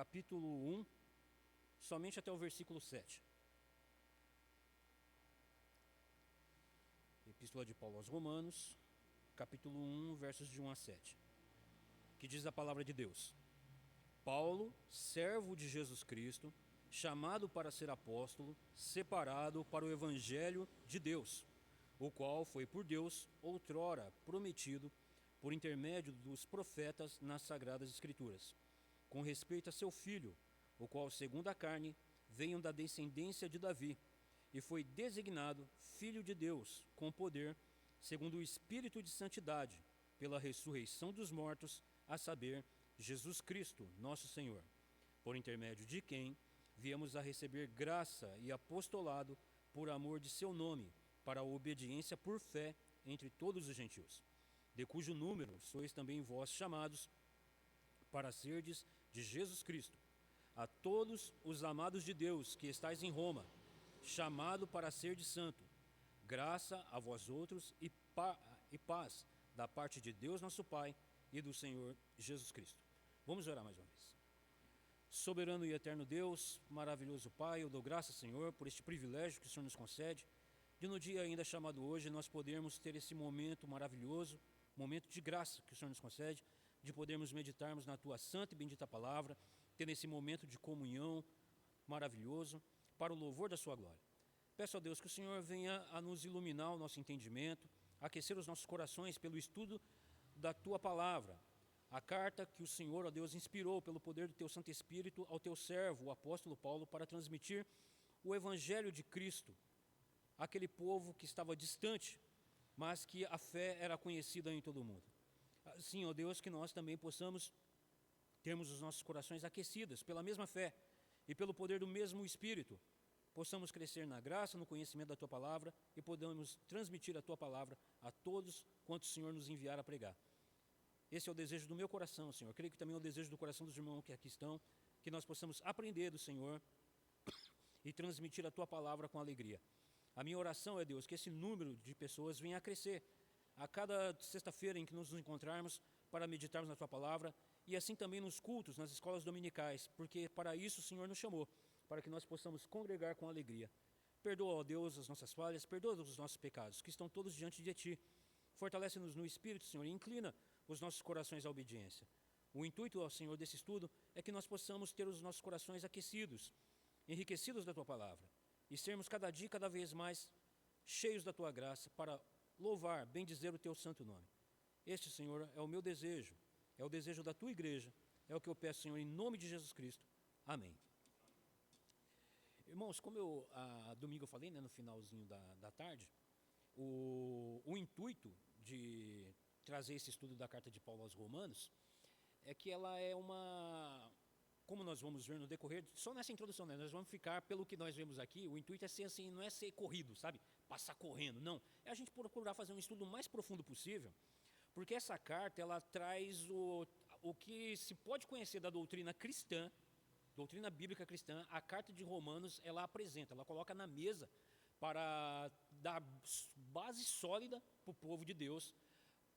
capítulo 1, somente até o versículo 7. Epístola de Paulo aos Romanos, capítulo 1, versos de 1 a 7. Que diz a palavra de Deus: Paulo, servo de Jesus Cristo, chamado para ser apóstolo, separado para o evangelho de Deus, o qual foi por Deus outrora prometido por intermédio dos profetas nas sagradas escrituras, com respeito a seu filho, o qual, segundo a carne, veio da descendência de Davi, e foi designado filho de Deus, com poder, segundo o Espírito de santidade, pela ressurreição dos mortos, a saber, Jesus Cristo, nosso Senhor, por intermédio de quem viemos a receber graça e apostolado por amor de seu nome, para a obediência por fé entre todos os gentios, de cujo número sois também vós chamados, para serdes de Jesus Cristo. A todos os amados de Deus que estáis em Roma, chamado para ser de santo, graça a vós outros e paz da parte de Deus nosso Pai e do Senhor Jesus Cristo. Vamos orar mais uma vez. Soberano e eterno Deus, maravilhoso Pai, eu dou graças, Senhor, por este privilégio que o Senhor nos concede, de no dia ainda chamado hoje, nós podermos ter esse momento maravilhoso, momento de graça que o Senhor nos concede, de podermos meditarmos na Tua santa e bendita palavra, ter esse momento de comunhão maravilhoso, para o louvor da Sua glória. Peço a Deus que o Senhor venha a nos iluminar o nosso entendimento, aquecer os nossos corações pelo estudo da Tua palavra, a carta que o Senhor, ó Deus, inspirou pelo poder do Teu Santo Espírito ao Teu servo, o apóstolo Paulo, para transmitir o Evangelho de Cristo àquele povo que estava distante, mas que a fé era conhecida em todo o mundo. Assim, ó Deus, que nós também possamos termos os nossos corações aquecidos pela mesma fé e pelo poder do mesmo Espírito, possamos crescer na graça, no conhecimento da Tua palavra e podamos transmitir a Tua palavra a todos quantos o Senhor nos enviar a pregar. Esse é o desejo do meu coração, Senhor. Creio que também é o desejo do coração dos irmãos que aqui estão, que nós possamos aprender do Senhor e transmitir a Tua palavra com alegria. A minha oração é, Deus, que esse número de pessoas venha a crescer a cada sexta-feira em que nos encontrarmos para meditarmos na Tua palavra e assim também nos cultos, nas escolas dominicais, porque para isso o Senhor nos chamou, para que nós possamos congregar com alegria. Perdoa, ó Deus, as nossas falhas, perdoa os nossos pecados, que estão todos diante de Ti. Fortalece-nos no Espírito, Senhor, e inclina os nossos corações à obediência. O intuito, ó Senhor, desse estudo é que nós possamos ter os nossos corações aquecidos, enriquecidos da Tua palavra, e sermos cada dia, cada vez mais cheios da Tua graça para louvar, bendizer o Teu santo nome. Este, Senhor, é o meu desejo, é o desejo da Tua igreja, é o que eu peço, Senhor, em nome de Jesus Cristo. Amém. Irmãos, como eu, domingo eu falei, no finalzinho da tarde, o intuito de trazer esse estudo da carta de Paulo aos Romanos é que ela é como nós vamos ver no decorrer, só nessa introdução, né, nós vamos ficar pelo que nós vemos aqui, o intuito é ser assim, não é ser corrido, sabe, passar correndo, não, é a gente procurar fazer um estudo o mais profundo possível, porque essa carta, ela traz o que se pode conhecer da doutrina cristã, doutrina bíblica cristã, a carta de Romanos, ela apresenta, ela coloca na mesa para dar base sólida para o povo de Deus,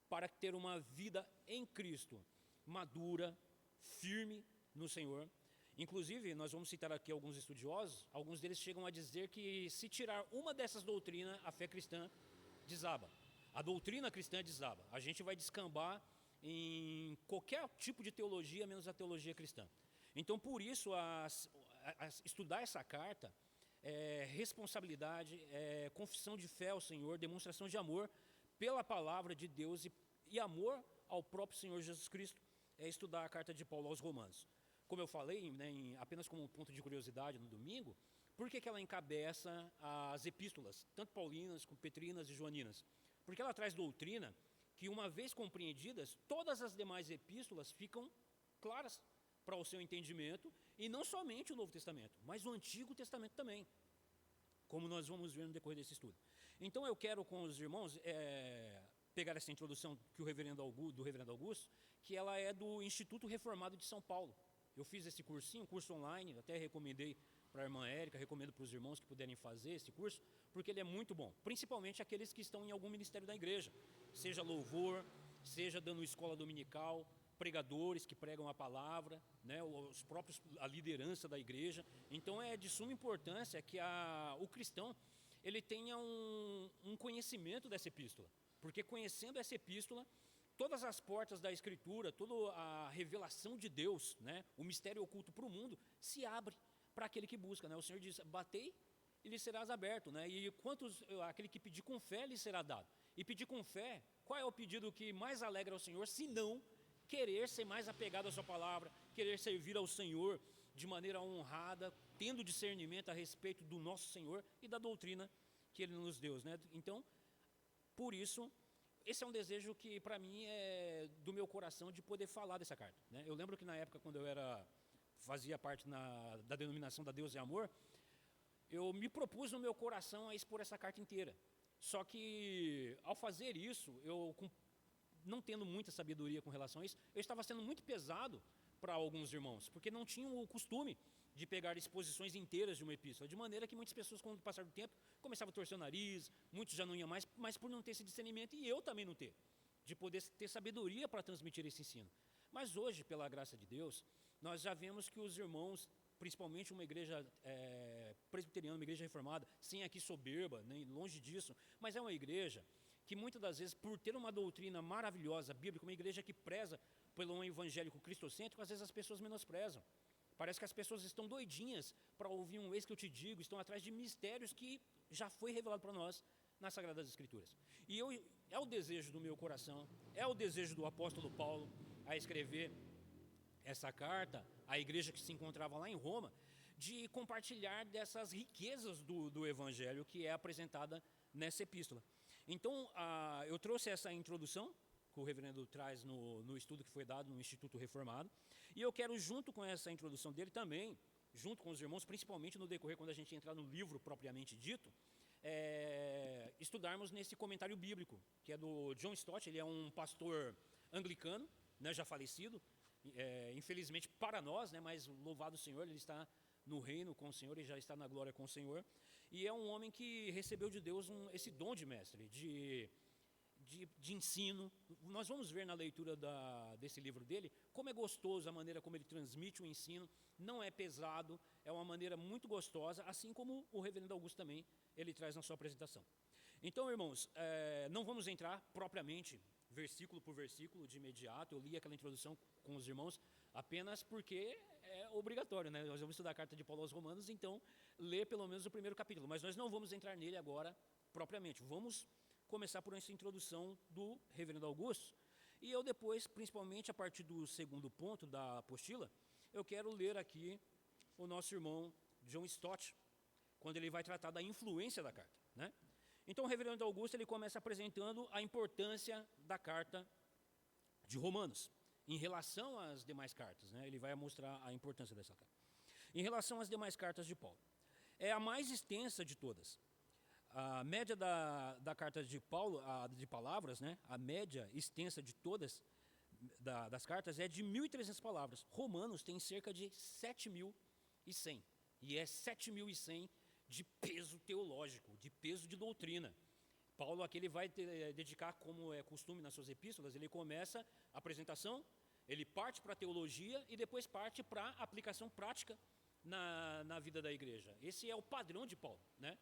para ter uma vida em Cristo, madura, firme no Senhor. Inclusive, nós vamos citar aqui alguns estudiosos, alguns deles chegam a dizer que se tirar uma dessas doutrinas, a fé cristã desaba. A doutrina cristã desaba. A gente vai descambar em qualquer tipo de teologia, menos a teologia cristã. Então, por isso, estudar essa carta é responsabilidade, é confissão de fé ao Senhor, demonstração de amor pela palavra de Deus e amor ao próprio Senhor Jesus Cristo, é estudar a carta de Paulo aos Romanos. Como eu falei, né, apenas como um ponto de curiosidade no domingo, por que ela encabeça as epístolas, tanto paulinas, como petrinas e joaninas? Porque ela traz doutrina que, uma vez compreendidas, todas as demais epístolas ficam claras para o seu entendimento, e não somente o Novo Testamento, mas o Antigo Testamento também, como nós vamos ver no decorrer desse estudo. Então eu quero com os irmãos pegar essa introdução que do reverendo Augusto, que ela é do Instituto Reformado de São Paulo. Eu fiz esse cursinho, curso online, até recomendei para a irmã Érica, recomendo para os irmãos que puderem fazer esse curso, porque ele é muito bom, principalmente aqueles que estão em algum ministério da igreja, seja louvor, seja dando escola dominical, pregadores que pregam a palavra, né, a liderança da igreja. Então é de suma importância que o cristão ele tenha um conhecimento dessa epístola, porque conhecendo essa epístola, todas as portas da Escritura, toda a revelação de Deus, né, o mistério oculto para o mundo, se abre para aquele que busca, né? O Senhor diz: batei e lhe serás aberto, né? E aquele que pedir com fé lhe será dado. E pedir com fé, qual é o pedido que mais alegra ao Senhor, se não querer ser mais apegado à sua palavra, querer servir ao Senhor de maneira honrada, tendo discernimento a respeito do nosso Senhor e da doutrina que Ele nos deu, né? Então, por isso, esse é um desejo que para mim é do meu coração, de poder falar dessa carta, né? Eu lembro que na época, quando eu fazia parte da denominação da Deus é Amor, eu me propus no meu coração a expor essa carta inteira. Só que, ao fazer isso, não tendo muita sabedoria com relação a isso, eu estava sendo muito pesado para alguns irmãos, porque não tinham o costume de pegar exposições inteiras de uma epístola, de maneira que muitas pessoas, com o passar do tempo, começavam a torcer o nariz, muitos já não iam mais, mas por não ter esse discernimento, e eu também não ter, de poder ter sabedoria para transmitir esse ensino. Mas hoje, pela graça de Deus, nós já vemos que os irmãos, principalmente uma igreja presbiteriana, uma igreja reformada, sem aqui soberba, nem longe disso, mas é uma igreja que muitas das vezes, por ter uma doutrina maravilhosa, bíblica, uma igreja que preza pelo um evangélico cristocêntrico, às vezes as pessoas menosprezam. Parece que as pessoas estão doidinhas para ouvir um eis que eu te digo, estão atrás de mistérios que já foi revelado para nós nas Sagradas Escrituras. E é o desejo do meu coração, é o desejo do apóstolo Paulo a escrever essa carta à igreja que se encontrava lá em Roma, de compartilhar dessas riquezas do evangelho que é apresentada nessa epístola. Então, eu trouxe essa introdução que o reverendo traz no estudo que foi dado no Instituto Reformado, e eu quero, junto com essa introdução dele também, junto com os irmãos, principalmente no decorrer, quando a gente entrar no livro propriamente dito, estudarmos nesse comentário bíblico, que é do John Stott. Ele é um pastor anglicano, né, já falecido, infelizmente para nós, né, mas louvado o Senhor, ele está no reino com o Senhor e já está na glória com o Senhor, e é um homem que recebeu de Deus esse dom de mestre, de ensino. Nós vamos ver na leitura desse livro dele como é gostoso a maneira como ele transmite o ensino, não é pesado, é uma maneira muito gostosa, assim como o reverendo Augusto também ele traz na sua apresentação. Então, irmãos, não vamos entrar propriamente versículo por versículo de imediato. Eu li aquela introdução com os irmãos apenas porque é obrigatório, né? Nós vamos estudar a carta de Paulo aos Romanos, então ler pelo menos o primeiro capítulo, mas nós não vamos entrar nele agora propriamente. Vamos começar por essa introdução do reverendo Augusto, e eu depois, principalmente a partir do segundo ponto da apostila, eu quero ler aqui o nosso irmão John Stott, quando ele vai tratar da influência da carta, né? Então o reverendo Augusto ele começa apresentando a importância da carta de Romanos em relação às demais cartas, né? Ele vai mostrar a importância dessa carta. Em relação às demais cartas de Paulo, é a mais extensa de todas. A média da carta de Paulo, de palavras, né? A média extensa de todas das cartas é de 1.300 palavras. Romanos tem cerca de 7.100. E é 7.100 de peso teológico, de peso de doutrina. Paulo aqui ele vai dedicar, como é costume nas suas epístolas, ele começa a apresentação, ele parte para a teologia e depois parte para a aplicação prática na vida da igreja. Esse é o padrão de Paulo, né?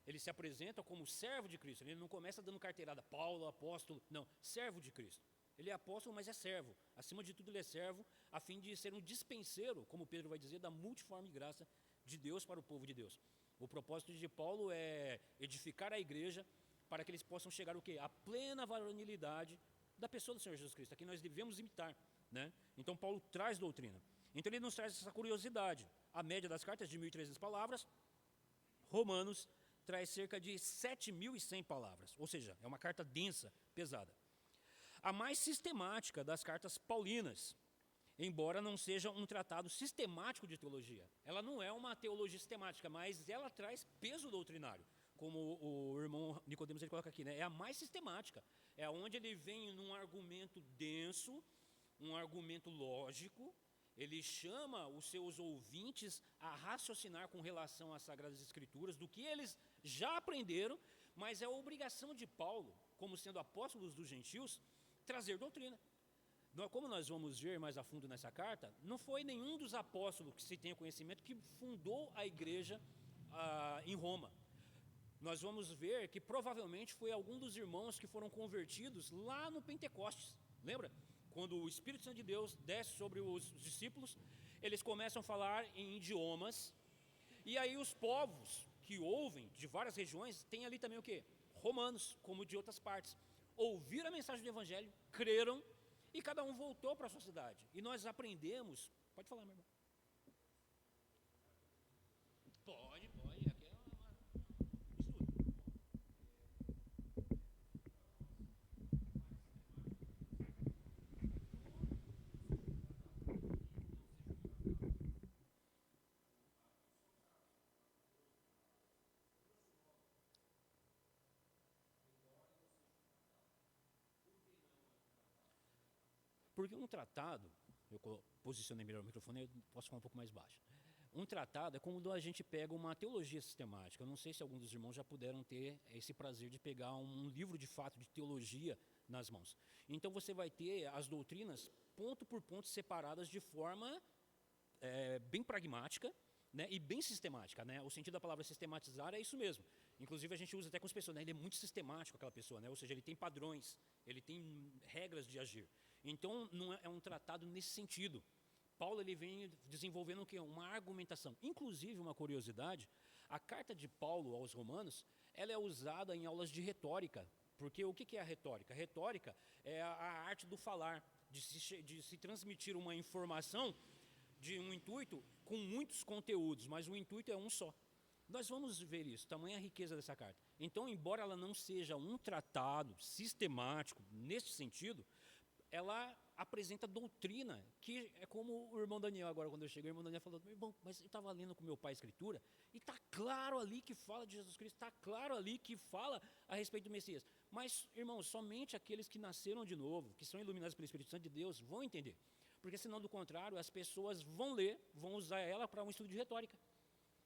Ele se apresenta como servo de Cristo, ele não começa dando carteirada, Paulo, apóstolo, não, servo de Cristo. Ele é apóstolo, mas é servo. Acima de tudo, ele é servo, a fim de ser um dispenseiro, como Pedro vai dizer, da multiforme graça de Deus para o povo de Deus. O propósito de Paulo é edificar a igreja para que eles possam chegar o quê? A plena varonilidade da pessoa do Senhor Jesus Cristo, a quem nós devemos imitar, né? Então, Paulo traz doutrina. Então, ele nos traz essa curiosidade. A média das cartas de 1.300 palavras, Romanos traz cerca de 7.100 palavras, ou seja, é uma carta densa, pesada. A mais sistemática das cartas paulinas, embora não seja um tratado sistemático de teologia. Ela não é uma teologia sistemática, mas ela traz peso doutrinário, como o irmão Nicodemos ele coloca aqui, né? É a mais sistemática, é onde ele vem num argumento denso, um argumento lógico, ele chama os seus ouvintes a raciocinar com relação às Sagradas Escrituras, do que eles já aprenderam, mas é a obrigação de Paulo, como sendo apóstolos dos gentios, trazer doutrina. Como nós vamos ver mais a fundo nessa carta, não foi nenhum dos apóstolos que se tenha conhecimento que fundou a igreja em Roma. Nós vamos ver que provavelmente foi algum dos irmãos que foram convertidos lá no Pentecostes. Lembra? Quando o Espírito Santo de Deus desce sobre os discípulos, eles começam a falar em idiomas, e aí os povos que ouvem de várias regiões, tem ali também o quê? Romanos, como de outras partes. Ouviram a mensagem do Evangelho, creram, e cada um voltou para a sua cidade. E nós aprendemos... Pode falar, meu irmão. Pode. Aqui é estudo. Porque um tratado, eu posicionei melhor o microfone, eu posso falar um pouco mais baixo. Um tratado é quando a gente pega uma teologia sistemática. Eu não sei se alguns dos irmãos já puderam ter esse prazer de pegar um livro de fato de teologia nas mãos. Então você vai ter as doutrinas ponto por ponto separadas de forma bem pragmática, né, e bem sistemática, né? O sentido da palavra sistematizar é isso mesmo. Inclusive a gente usa até com as pessoas, né? Ele é muito sistemático, aquela pessoa, né? Ou seja, ele tem padrões, ele tem regras de agir. Então não é um tratado nesse sentido. Paulo ele vem desenvolvendo o quê? Uma argumentação. Inclusive, uma curiosidade, a carta de Paulo aos Romanos, ela é usada em aulas de retórica. Porque o que é a retórica? A retórica é a arte do falar, de se transmitir uma informação de um intuito com muitos conteúdos, mas o intuito é um só. Nós vamos ver isso, tamanha a riqueza dessa carta. Então, embora ela não seja um tratado sistemático nesse sentido, ela apresenta doutrina, que é como o irmão Daniel agora, quando eu cheguei, o irmão Daniel falou, meu irmão, mas eu estava lendo com meu pai a escritura, e está claro ali que fala de Jesus Cristo, está claro ali que fala a respeito do Messias. Mas, irmãos, somente aqueles que nasceram de novo, que são iluminados pelo Espírito Santo de Deus, vão entender. Porque senão, do contrário, as pessoas vão ler, vão usar ela para um estudo de retórica.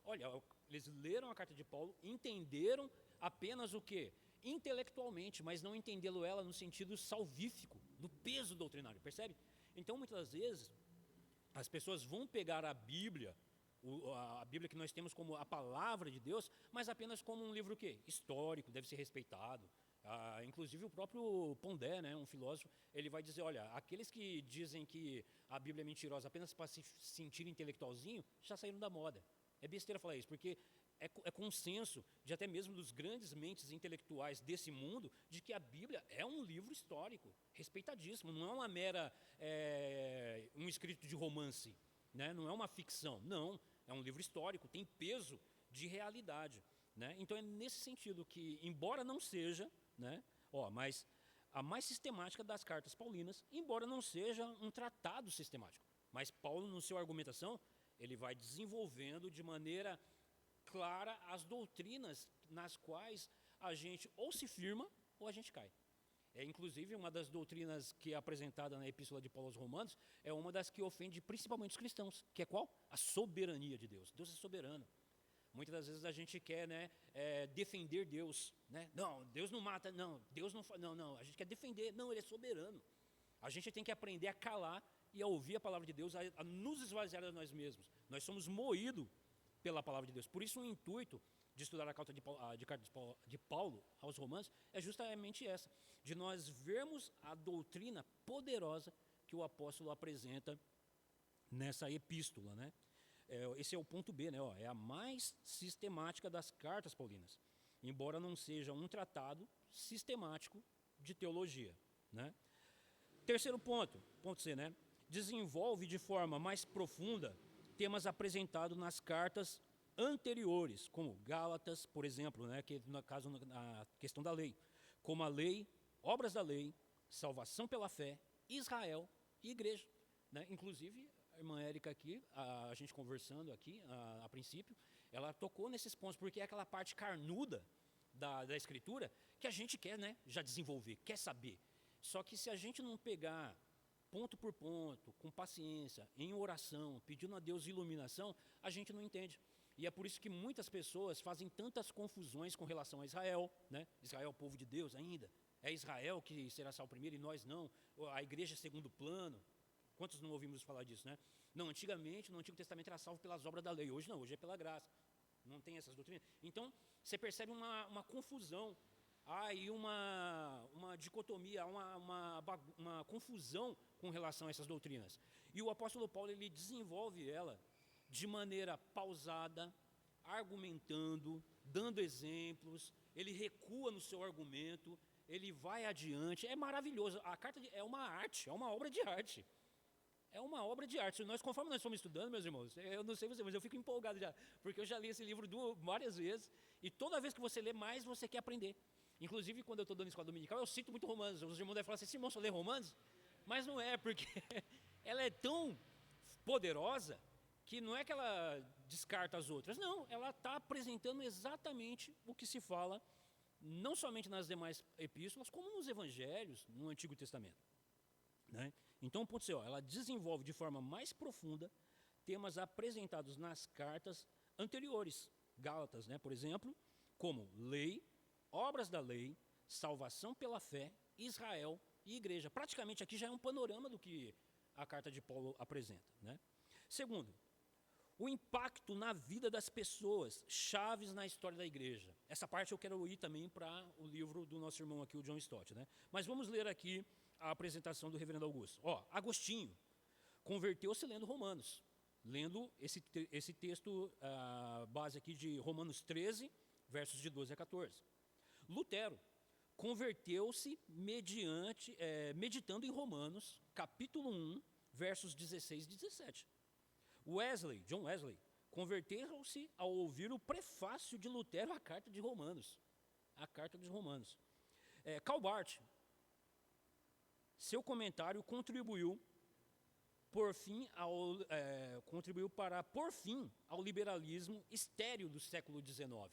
Olha, eles leram a carta de Paulo, entenderam apenas o quê? Intelectualmente, mas não entendendo ela no sentido salvífico, no peso doutrinário, percebe? Então, muitas vezes, as pessoas vão pegar a Bíblia que nós temos como a palavra de Deus, mas apenas como um livro o quê? Histórico, deve ser respeitado. Inclusive o próprio Pondé, né, um filósofo, ele vai dizer, olha, aqueles que dizem que a Bíblia é mentirosa apenas para se sentir intelectualzinho, já saíram da moda. É besteira falar isso, porque é consenso de até mesmo dos grandes mentes intelectuais desse mundo, de que a Bíblia é um livro histórico, respeitadíssimo, não é uma mera, um escrito de romance, né? Não é uma ficção, não, é um livro histórico, tem peso de realidade, né? Então é nesse sentido que, embora não seja, né, mas a mais sistemática das cartas paulinas, embora não seja um tratado sistemático, mas Paulo, no seu argumentação, ele vai desenvolvendo de maneira clara as doutrinas nas quais a gente ou se firma ou a gente cai. Inclusive, uma das doutrinas que é apresentada na Epístola de Paulo aos Romanos é uma das que ofende principalmente os cristãos, que é qual? A soberania de Deus. Deus é soberano. Muitas das vezes a gente quer, né, defender Deus, né? Não, Deus não mata, não, Deus não faz, não, a gente quer defender, não, Ele é soberano. A gente tem que aprender a calar e a ouvir a palavra de Deus, a nos esvaziar de nós mesmos. Nós somos moídos pela palavra de Deus. Por isso o intuito de estudar a carta de Paulo aos Romanos é justamente essa, de nós vermos a doutrina poderosa que o apóstolo apresenta nessa epístola, né? Esse é o ponto B, né? É a mais sistemática das cartas paulinas, embora não seja um tratado sistemático de teologia, né? Terceiro ponto, ponto C, né? Desenvolve de forma mais profunda temas apresentados nas cartas anteriores, como Gálatas, por exemplo, né, que no caso na questão da lei, como a lei, obras da lei, salvação pela fé, Israel e igreja, né? Inclusive a irmã Érica aqui, a gente conversando aqui a princípio, ela tocou nesses pontos, porque é aquela parte carnuda da escritura que a gente quer, né, já desenvolver, quer saber. Só que se a gente não pegar ponto por ponto, com paciência, em oração, pedindo a Deus iluminação, a gente não entende. E é por isso que muitas pessoas fazem tantas confusões com relação a Israel, né? Israel é o povo de Deus ainda, é Israel que será salvo primeiro e nós não, a igreja é segundo plano. Quantos não ouvimos falar disso, né? Não, antigamente, no Antigo Testamento era salvo pelas obras da lei, hoje não, hoje é pela graça. Não tem essas doutrinas. Então, você percebe uma confusão, aí uma dicotomia, uma confusão com relação a essas doutrinas. E o apóstolo Paulo, ele desenvolve ela de maneira pausada, argumentando, dando exemplos, ele recua no seu argumento, ele vai adiante, é maravilhoso. A carta é uma arte, é uma obra de arte. É uma obra de arte. Conforme nós fomos estudando, meus irmãos, eu não sei você, mas eu fico empolgado já, porque eu já li esse livro várias vezes, e toda vez que você lê mais, você quer aprender. Inclusive, quando eu estou dando escola dominical, eu cito muito Romanos. Os irmãos devem falar assim, esse irmão só lê Romanos? Mas não é, porque ela é tão poderosa, que não é que ela descarta as outras, não, ela está apresentando exatamente o que se fala, não somente nas demais epístolas, como nos evangelhos, no Antigo Testamento. Né? Então, ponto C, ela desenvolve de forma mais profunda temas apresentados nas cartas anteriores, Gálatas, né, por exemplo, como lei, obras da lei, salvação pela fé, Israel e igreja. Praticamente aqui já é um panorama do que a carta de Paulo apresenta. Né? Segundo, o impacto na vida das pessoas, chaves na história da igreja. Essa parte eu quero ir também para o livro do nosso irmão aqui, o John Stott. Né? Mas vamos ler aqui a apresentação do reverendo Augusto. Agostinho converteu-se lendo Romanos, lendo esse texto base aqui de Romanos 13, versos de 12 a 14. Lutero converteu-se meditando em Romanos, capítulo 1, versos 16 e 17. John Wesley, converteu-se ao ouvir o prefácio de Lutero à carta de Romanos. A carta dos Romanos. Karl Barth, seu comentário contribuiu para pôr fim ao liberalismo estéril do século XIX.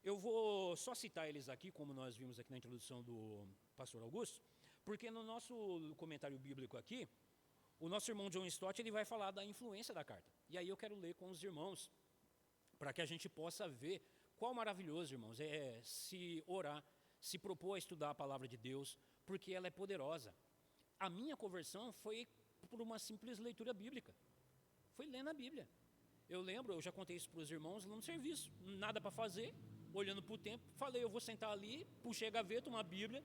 Eu vou só citar eles aqui, como nós vimos aqui na introdução do pastor Augusto, porque no nosso comentário bíblico aqui, o nosso irmão John Stott, ele vai falar da influência da carta. E aí eu quero ler com os irmãos, para que a gente possa ver qual maravilhoso, irmãos, é se orar, se propor a estudar a palavra de Deus, porque ela é poderosa. A minha conversão foi por uma simples leitura bíblica. Foi lendo a Bíblia. Eu já contei isso para os irmãos lá no serviço, nada para fazer, olhando para o tempo, falei, eu vou sentar ali, puxei a gaveta, uma Bíblia,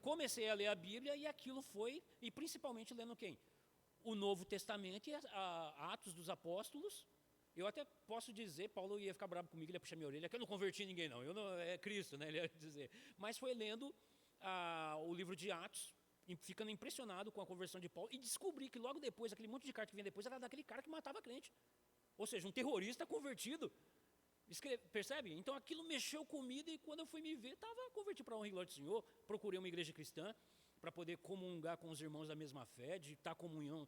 comecei a ler a Bíblia e aquilo foi, e principalmente lendo quem? O Novo Testamento e Atos dos Apóstolos. Eu até posso dizer, Paulo ia ficar bravo comigo, ele ia puxar minha orelha, que eu não converti ninguém não, é Cristo, né, ele ia dizer. Mas foi lendo o livro de Atos, ficando impressionado com a conversão de Paulo, e descobri que logo depois, aquele monte de carta que vinha depois, era daquele cara que matava crente. Ou seja, um terrorista convertido. Percebe? Então aquilo mexeu comigo e quando eu fui me ver, estava convertido para a honra e glória do Senhor, procurei uma igreja cristã, para poder comungar com os irmãos da mesma fé, de ter comunhão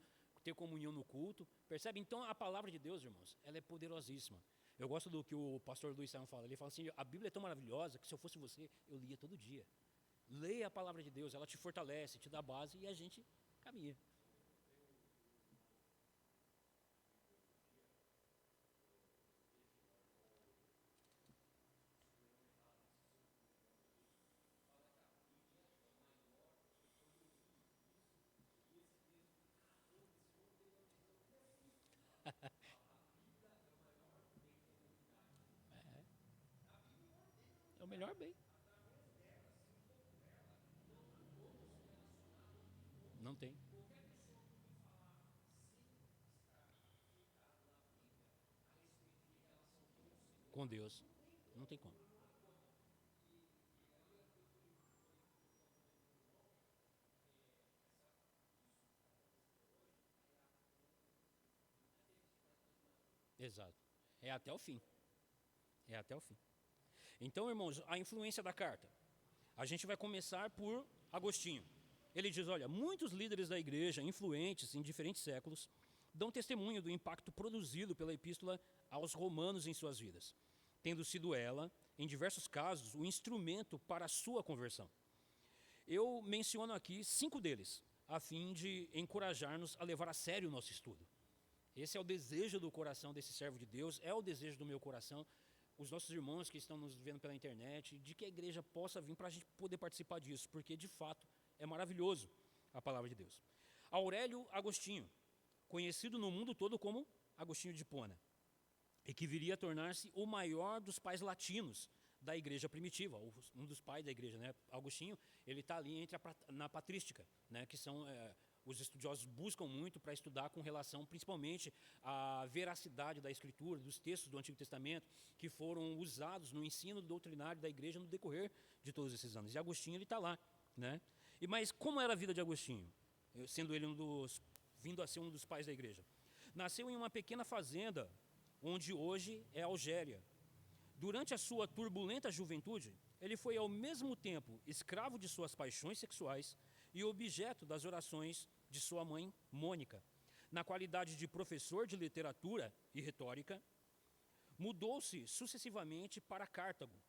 no culto, percebe? Então a palavra de Deus, irmãos, ela é poderosíssima. Eu gosto do que o pastor Luiz Saião fala, ele fala assim, a Bíblia é tão maravilhosa que se eu fosse você, eu lia todo dia. Leia a palavra de Deus, ela te fortalece, te dá base e a gente caminha. É o melhor bem. Não tem. Com Deus. Não tem como. Exato. É até o fim. É até o fim. Então, irmãos, a influência da carta. A gente vai começar por Agostinho. Ele diz, olha, muitos líderes da igreja, influentes em diferentes séculos, dão testemunho do impacto produzido pela epístola aos romanos em suas vidas, tendo sido ela, em diversos casos, o instrumento para a sua conversão. Eu menciono aqui 5 deles, a fim de encorajar-nos a levar a sério o nosso estudo. Esse é o desejo do coração desse servo de Deus, é o desejo do meu coração, os nossos irmãos que estão nos vendo pela internet, de que a igreja possa vir para a gente poder participar disso, porque de fato é maravilhoso a palavra de Deus. Aurélio Agostinho, conhecido no mundo todo como Agostinho de Hipona, e que viria a tornar-se o maior dos pais latinos da igreja primitiva, um dos pais da igreja, né? Agostinho, ele está ali na patrística, né? Que são os estudiosos buscam muito para estudar com relação principalmente à veracidade da escritura, dos textos do Antigo Testamento que foram usados no ensino doutrinário da igreja no decorrer de todos esses anos. E Agostinho, ele está lá, né? Mas como era a vida de Agostinho, sendo ele vindo a ser um dos pais da igreja? Nasceu em uma pequena fazenda, onde hoje é Algéria. Durante a sua turbulenta juventude, ele foi ao mesmo tempo escravo de suas paixões sexuais e objeto das orações de sua mãe, Mônica. Na qualidade de professor de literatura e retórica, mudou-se sucessivamente para Cartago,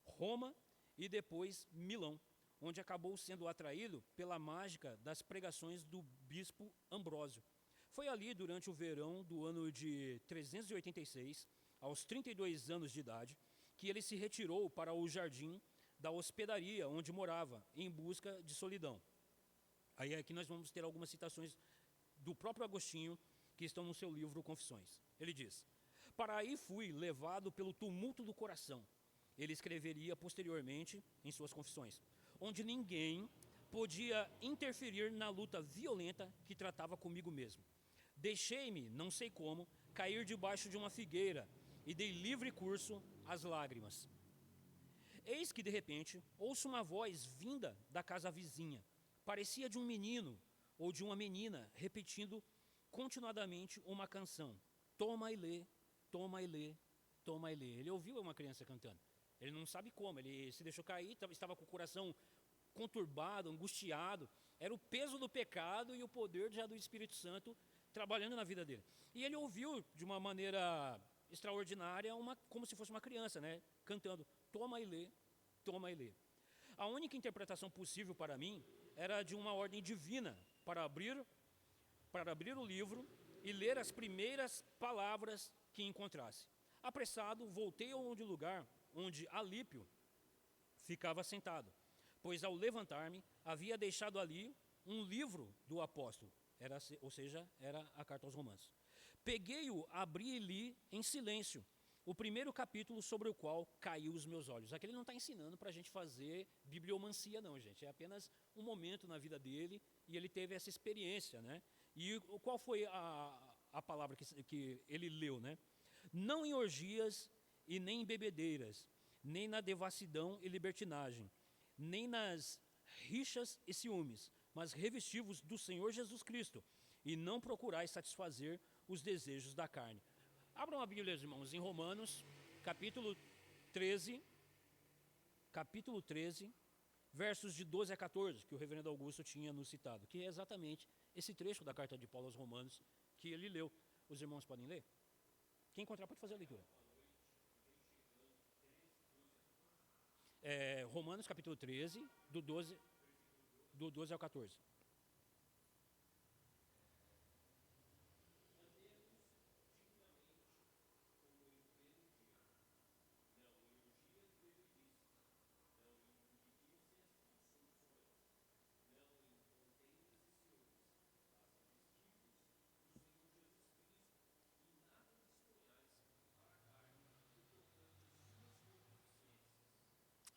Roma e depois Milão, onde acabou sendo atraído pela mágica das pregações do bispo Ambrósio. Foi ali, durante o verão do ano de 386, aos 32 anos de idade, que ele se retirou para o jardim da hospedaria onde morava, em busca de solidão. Aí aqui nós vamos ter algumas citações do próprio Agostinho, que estão no seu livro Confissões. Ele diz: "Para aí fui levado pelo tumulto do coração." Ele escreveria posteriormente em suas Confissões, onde ninguém podia interferir na luta violenta que tratava comigo mesmo. Deixei-me, não sei como, cair debaixo de uma figueira e dei livre curso às lágrimas. Eis que, de repente, ouço uma voz vinda da casa vizinha. Parecia de um menino ou de uma menina repetindo continuadamente uma canção. Toma e lê, toma e lê, toma e lê. Ele ouviu uma criança cantando. Ele não sabe como, ele se deixou cair, estava com o coração conturbado, angustiado. Era o peso do pecado e o poder já do Espírito Santo trabalhando na vida dele. E ele ouviu de uma maneira extraordinária, como se fosse uma criança, né? Cantando, toma e lê, toma e lê. A única interpretação possível para mim era de uma ordem divina para abrir o livro e ler as primeiras palavras que encontrasse. Apressado, voltei ao lugar onde Alípio ficava sentado, pois ao levantar-me, havia deixado ali um livro do apóstolo, ou seja, era a carta aos Romanos. Peguei-o, abri e li em silêncio o primeiro capítulo sobre o qual caiu os meus olhos. Aqui ele não está ensinando para a gente fazer bibliomancia, não, gente. É apenas um momento na vida dele e ele teve essa experiência, né? E qual foi a palavra que ele leu, né? Não em orgias e nem em bebedeiras, nem na devassidão e libertinagem, nem nas rixas e ciúmes, mas revesti-vos do Senhor Jesus Cristo, e não procurais satisfazer os desejos da carne. Abram a Bíblia, irmãos, em Romanos, capítulo 13, versos de 12 a 14, que o reverendo Augusto tinha nos citado, que é exatamente esse trecho da carta de Paulo aos Romanos que ele leu. Os irmãos podem ler? Quem encontrar pode fazer a leitura. Romanos capítulo 13, do 12 ao 14.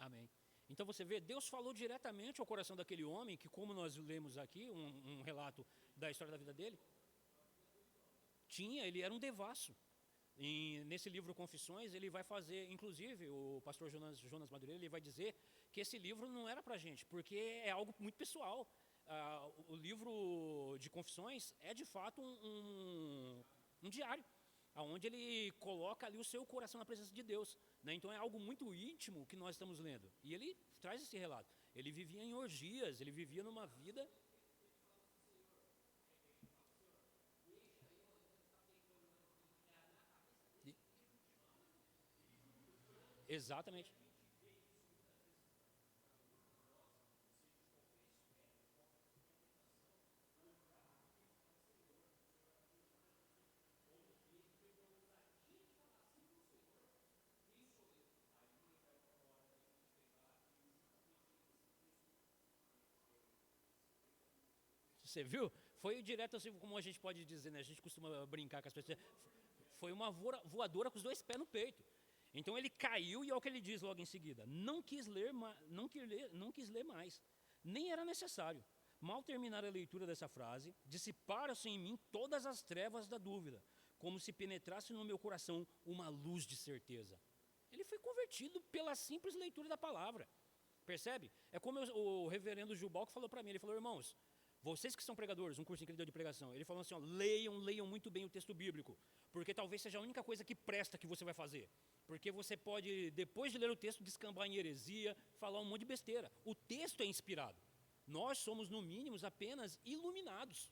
Amém. Então você vê, Deus falou diretamente ao coração daquele homem, que como nós lemos aqui, um relato da história da vida dele, ele era um devasso. E nesse livro Confissões, ele vai fazer, inclusive, o pastor Jonas Madureira, ele vai dizer que esse livro não era para a gente, porque é algo muito pessoal. O livro de Confissões é, de fato, um diário, onde ele coloca ali o seu coração na presença de Deus, né? Então é algo muito íntimo que nós estamos lendo. E ele traz esse relato. Ele vivia em orgias, ele vivia numa vida... Exatamente. Você viu? Foi direto assim, como a gente pode dizer, né? A gente costuma brincar com as pessoas. Foi uma voadora com os dois pés no peito. Então ele caiu e é o que ele diz logo em seguida. Não quis ler mais. Nem era necessário. Mal terminar a leitura dessa frase, dissiparam-se em mim todas as trevas da dúvida, como se penetrasse no meu coração uma luz de certeza. Ele foi convertido pela simples leitura da palavra. Percebe? É como o reverendo Jubal que falou para mim. Ele falou, irmãos, vocês que são pregadores, um curso que ele deu de pregação, ele falou assim, ó, leiam muito bem o texto bíblico, porque talvez seja a única coisa que presta que você vai fazer. Porque você pode, depois de ler o texto, descambar em heresia, falar um monte de besteira. O texto é inspirado. Nós somos, no mínimo, apenas iluminados.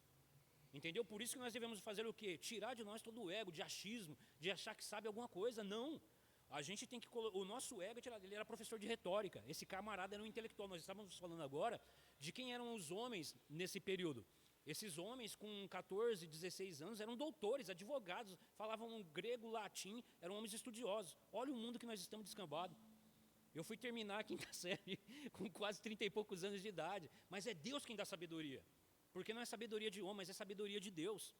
Entendeu? Por isso que nós devemos fazer o quê? Tirar de nós todo o ego, de achismo, de achar que sabe alguma coisa. Não. A gente tem que... O nosso ego, ele era professor de retórica. Esse camarada era um intelectual. Nós estávamos falando agora de quem eram os homens nesse período. Esses homens com 14, 16 anos eram doutores, advogados, falavam grego, latim, eram homens estudiosos. Olha o mundo que nós estamos descambados. Eu fui terminar a quinta série com quase 30 e poucos anos de idade. Mas é Deus quem dá sabedoria. Porque não é sabedoria de homem, mas é sabedoria de Deus.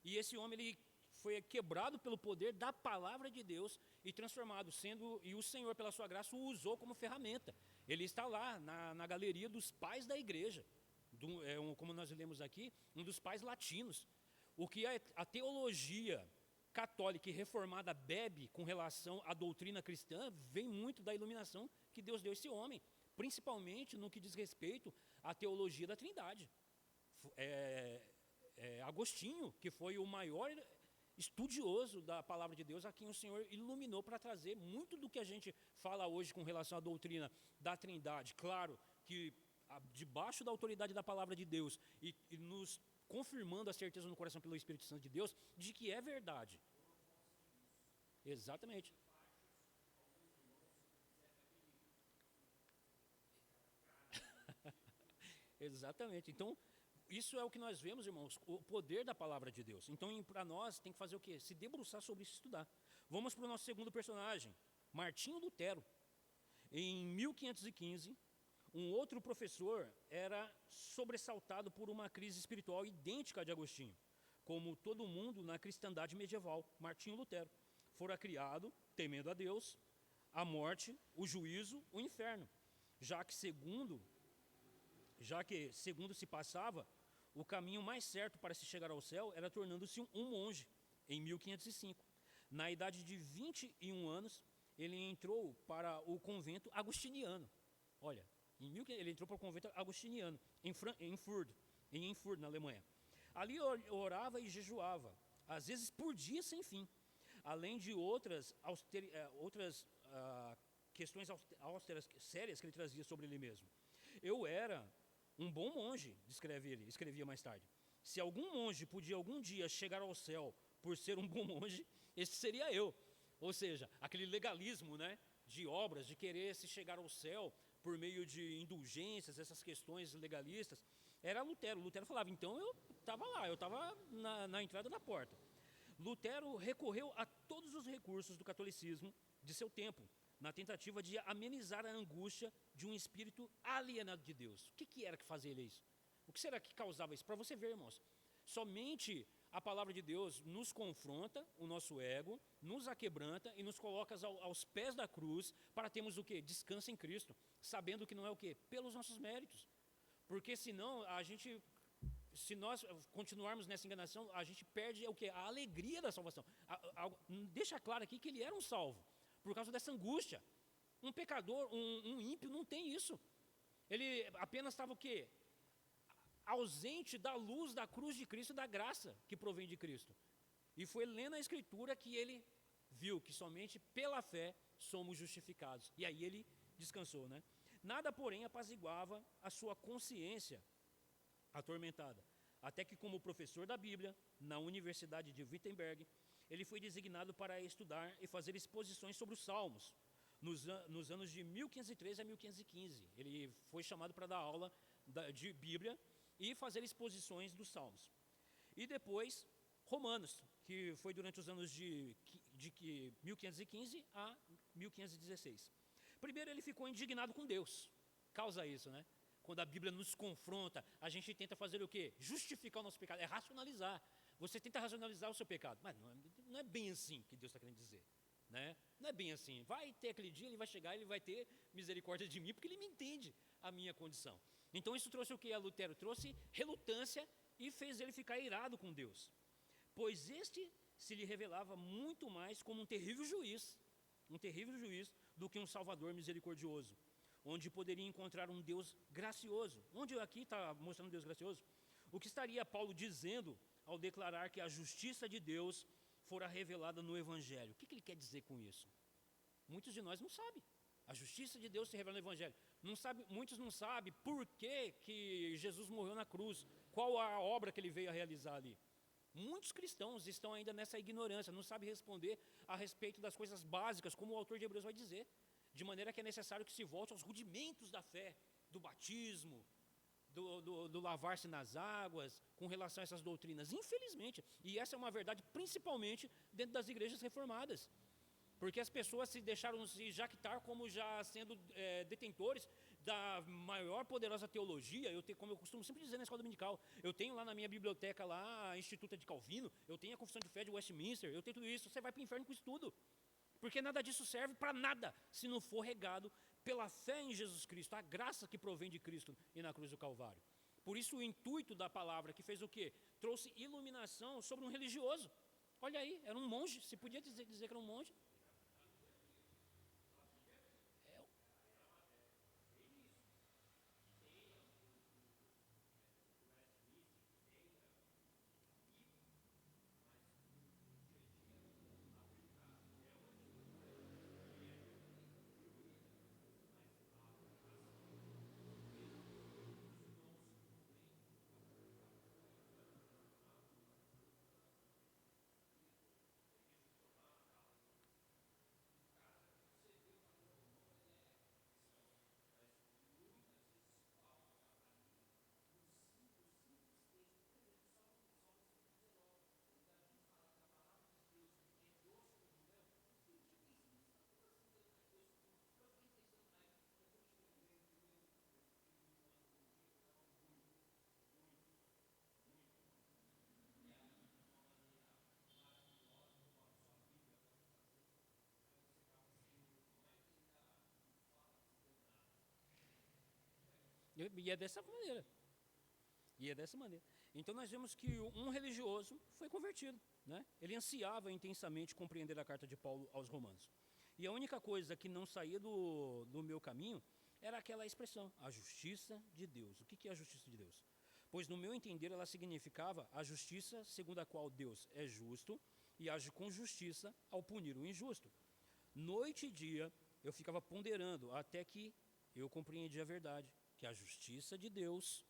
E esse homem, ele foi quebrado pelo poder da palavra de Deus e transformado, e o Senhor, pela sua graça, o usou como ferramenta. Ele está lá, na galeria dos pais da igreja, como nós lemos aqui, um dos pais latinos. O que a teologia católica e reformada bebe com relação à doutrina cristã, vem muito da iluminação que Deus deu a esse homem, principalmente no que diz respeito à teologia da Trindade. Agostinho, que foi o maior estudioso da palavra de Deus, a quem o Senhor iluminou para trazer muito do que a gente fala hoje com relação à doutrina da Trindade. Claro que debaixo da autoridade da palavra de Deus e nos confirmando a certeza no coração pelo Espírito Santo de Deus de que é verdade. Exatamente. Exatamente. Então, isso é o que nós vemos, irmãos, o poder da palavra de Deus. Então, para nós, tem que fazer o quê? Se debruçar sobre isso e estudar. Vamos para o nosso segundo personagem, Martinho Lutero. Em 1515, um outro professor era sobressaltado por uma crise espiritual idêntica à de Agostinho. Como todo mundo na cristandade medieval, Martinho Lutero fora criado temendo a Deus, a morte, o juízo, o inferno. Já que segundo se passava, o caminho mais certo para se chegar ao céu era tornando-se um monge, em 1505. Na idade de 21 anos, ele entrou para o convento agostiniano. Olha, ele entrou para o convento agostiniano, em Erfurt, na Alemanha. Ali orava e jejuava, às vezes por dia sem fim, além de outras questões austeras, sérias que ele trazia sobre ele mesmo. Eu era um bom monge, escrevia mais tarde. Se algum monge podia algum dia chegar ao céu por ser um bom monge, esse seria eu. Ou seja, aquele legalismo, né, de obras, de querer se chegar ao céu por meio de indulgências, essas questões legalistas, era Lutero. Lutero falava, então eu estava lá, eu estava na entrada da porta. Lutero recorreu a todos os recursos do catolicismo de seu tempo, na tentativa de amenizar a angústia de um espírito alienado de Deus. O que era que fazia ele isso? O que será que causava isso? Para você ver, irmãos, somente a palavra de Deus nos confronta, o nosso ego, nos aquebranta e nos coloca aos pés da cruz para termos o quê? Descanso em Cristo, sabendo que não é o quê? Pelos nossos méritos. Porque senão, se nós continuarmos nessa enganação, a gente perde o quê? A alegria da salvação. Deixa claro aqui que ele era um salvo, por causa dessa angústia. Um pecador, um ímpio não tem isso. Ele apenas estava o quê? Ausente da luz da cruz de Cristo, da graça que provém de Cristo. E foi lendo a Escritura que ele viu que somente pela fé somos justificados. E aí ele descansou, né? Nada, porém, apaziguava a sua consciência atormentada. Até que, como professor da Bíblia, na Universidade de Wittenberg, ele foi designado para estudar e fazer exposições sobre os Salmos, nos anos de 1513 a 1515. Ele foi chamado para dar aula de Bíblia e fazer exposições dos Salmos. E depois, Romanos, que foi durante os anos de 1515 a 1516. Primeiro, ele ficou indignado com Deus. Causa isso, né? quando a Bíblia nos confronta, a gente tenta fazer o quê? Justificar o nosso pecado, é racionalizar. Você tenta racionalizar o seu pecado, mas não é bem assim que Deus está querendo dizer. Né? Não é bem assim. Vai ter aquele dia, ele vai chegar, ele vai ter misericórdia de mim, porque ele me entende a minha condição. Então isso trouxe o que a Lutero? Trouxe relutância e fez ele ficar irado com Deus. Pois este se lhe revelava muito mais como um terrível juiz do que um Salvador misericordioso, onde poderia encontrar um Deus gracioso. Onde aqui está mostrando um Deus gracioso? O que estaria Paulo dizendo ao declarar que a justiça de Deus fora revelada no Evangelho? O que ele quer dizer com isso? Muitos de nós não sabem. A justiça de Deus se revela no Evangelho. Muitos não sabem por que Jesus morreu na cruz, qual a obra que ele veio a realizar ali. Muitos cristãos estão ainda nessa ignorância, não sabem responder a respeito das coisas básicas, como o autor de Hebreus vai dizer, de maneira que é necessário que se volte aos rudimentos da fé, do batismo, do lavar-se nas águas, com relação a essas doutrinas. Infelizmente, e essa é uma verdade principalmente dentro das igrejas reformadas, porque as pessoas se deixaram se jactar como já sendo detentores da maior poderosa teologia. Como eu costumo sempre dizer na escola dominical, eu tenho lá na minha biblioteca lá a Instituta de Calvino, eu tenho a Confissão de Fé de Westminster, eu tenho tudo isso. Você vai para o inferno com isso tudo, porque nada disso serve para nada se não for regado pela fé em Jesus Cristo, a graça que provém de Cristo e na cruz do Calvário. Por isso o intuito da palavra que fez o quê? Trouxe iluminação sobre um religioso. Olha aí, era um monge, se podia dizer que era um monge. E é dessa maneira. Então nós vemos que um religioso foi convertido. Né? Ele ansiava intensamente compreender a carta de Paulo aos Romanos. E a única coisa que não saía do meu caminho era aquela expressão, a justiça de Deus. O que é a justiça de Deus? Pois no meu entender ela significava a justiça segundo a qual Deus é justo e age com justiça ao punir o injusto. Noite e dia eu ficava ponderando até que eu compreendi a verdade, que a justiça de Deus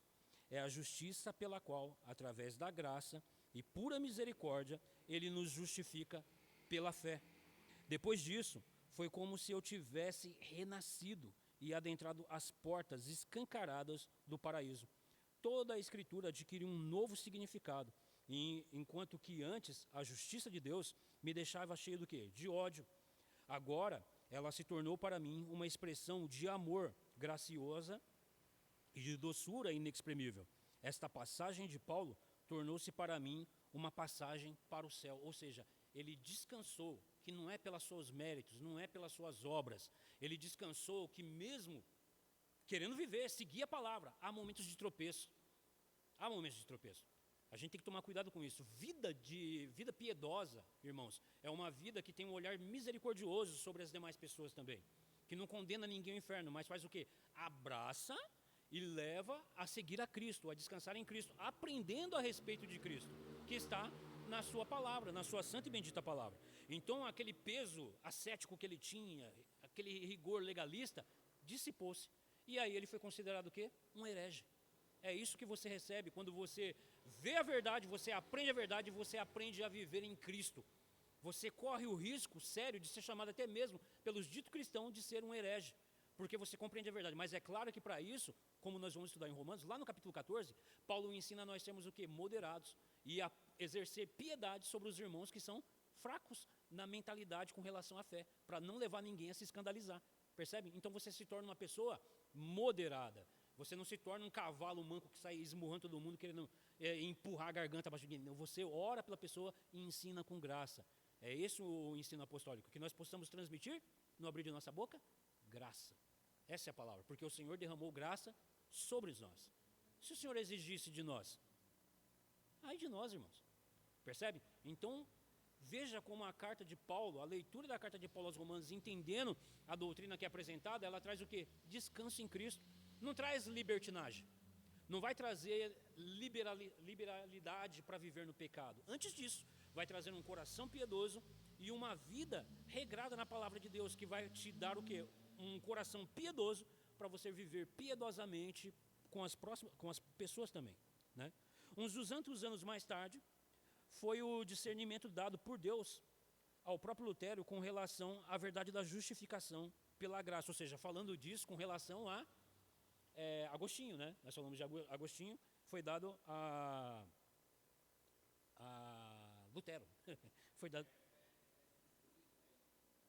é a justiça pela qual, através da graça e pura misericórdia, Ele nos justifica pela fé. Depois disso, foi como se eu tivesse renascido e adentrado as portas escancaradas do paraíso. Toda a Escritura adquiriu um novo significado, enquanto que antes a justiça de Deus me deixava cheio do quê? De ódio. Agora, ela se tornou para mim uma expressão de amor graciosa e de doçura inexprimível. Esta passagem de Paulo tornou-se para mim uma passagem para o céu, ou seja, ele descansou, que não é pelos seus méritos, não é pelas suas obras, ele descansou que mesmo querendo viver, seguir a palavra, há momentos de tropeço. A gente tem que tomar cuidado com isso. Vida piedosa, irmãos, é uma vida que tem um olhar misericordioso sobre as demais pessoas também, que não condena ninguém ao inferno, mas faz o quê? Abraça e leva a seguir a Cristo, a descansar em Cristo, aprendendo a respeito de Cristo, que está na sua palavra, na sua santa e bendita palavra. Então aquele peso ascético que ele tinha, aquele rigor legalista, dissipou-se. E aí ele foi considerado o quê? Um herege. É isso que você recebe quando você vê a verdade, você aprende a verdade, você aprende a viver em Cristo. Você corre o risco sério de ser chamado até mesmo pelos ditos cristãos de ser um herege, porque você compreende a verdade. Mas é claro que para isso, como nós vamos estudar em Romanos, lá no capítulo 14, Paulo ensina a nós sermos o quê? Moderados e a exercer piedade sobre os irmãos que são fracos na mentalidade com relação à fé, para não levar ninguém a se escandalizar. Percebe? Então você se torna uma pessoa moderada. Você não se torna um cavalo manco que sai esmurrando todo mundo, querendo empurrar a garganta abaixo de ninguém. Você ora pela pessoa e ensina com graça. É esse o ensino apostólico, que nós possamos transmitir no abrir de nossa boca? Graça. Essa é a palavra, porque o Senhor derramou graça sobre nós. Se o Senhor exigisse de nós, ai de nós, irmãos. Percebe? Então, veja como a carta de Paulo, a leitura da carta de Paulo aos Romanos, entendendo a doutrina que é apresentada, ela traz o quê? Descanso em Cristo. Não traz libertinagem. Não vai trazer liberalidade para viver no pecado. Antes disso, vai trazer um coração piedoso e uma vida regrada na palavra de Deus, que vai te dar o quê? Um coração piedoso para você viver piedosamente com as pessoas também, né? Uns 200 anos mais tarde, foi o discernimento dado por Deus ao próprio Lutero com relação à verdade da justificação pela graça, ou seja, falando disso com relação a Agostinho, né? Nós falamos de Agostinho, foi dado a Lutero. Foi dado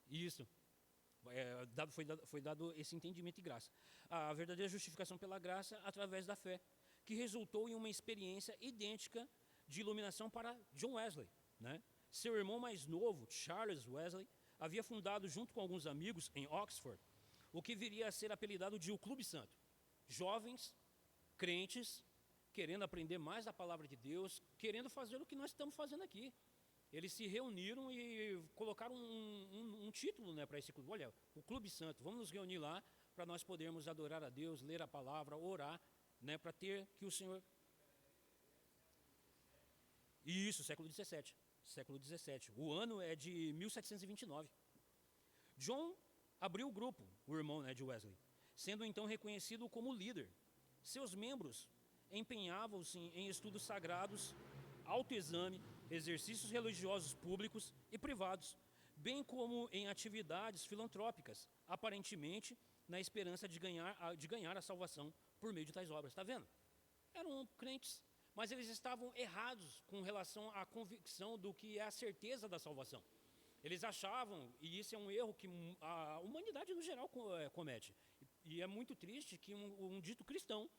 isso. Foi dado esse entendimento e graça. A verdadeira justificação pela graça através da fé, que resultou em uma experiência idêntica de iluminação para John Wesley, né? Seu irmão mais novo, Charles Wesley, havia fundado junto com alguns amigos em Oxford o que viria a ser apelidado de o Clube Santo. Jovens, crentes, querendo aprender mais da palavra de Deus, querendo fazer o que nós estamos fazendo aqui. Eles se reuniram e colocaram um título, né, para esse clube. Olha, o Clube Santo, vamos nos reunir lá para nós podermos adorar a Deus, ler a palavra, orar, né, para ter que o Senhor... Isso, século XVII. O ano é de 1729. John abriu o grupo, o irmão, né, de Wesley, sendo então reconhecido como líder. Seus membros empenhavam-se em estudos sagrados, autoexame, exercícios religiosos públicos e privados, bem como em atividades filantrópicas, aparentemente na esperança de ganhar a salvação por meio de tais obras. Está vendo? Eram crentes, mas eles estavam errados com relação à convicção do que é a certeza da salvação. Eles achavam, e isso é um erro que a humanidade no geral comete, e é muito triste que um dito cristão,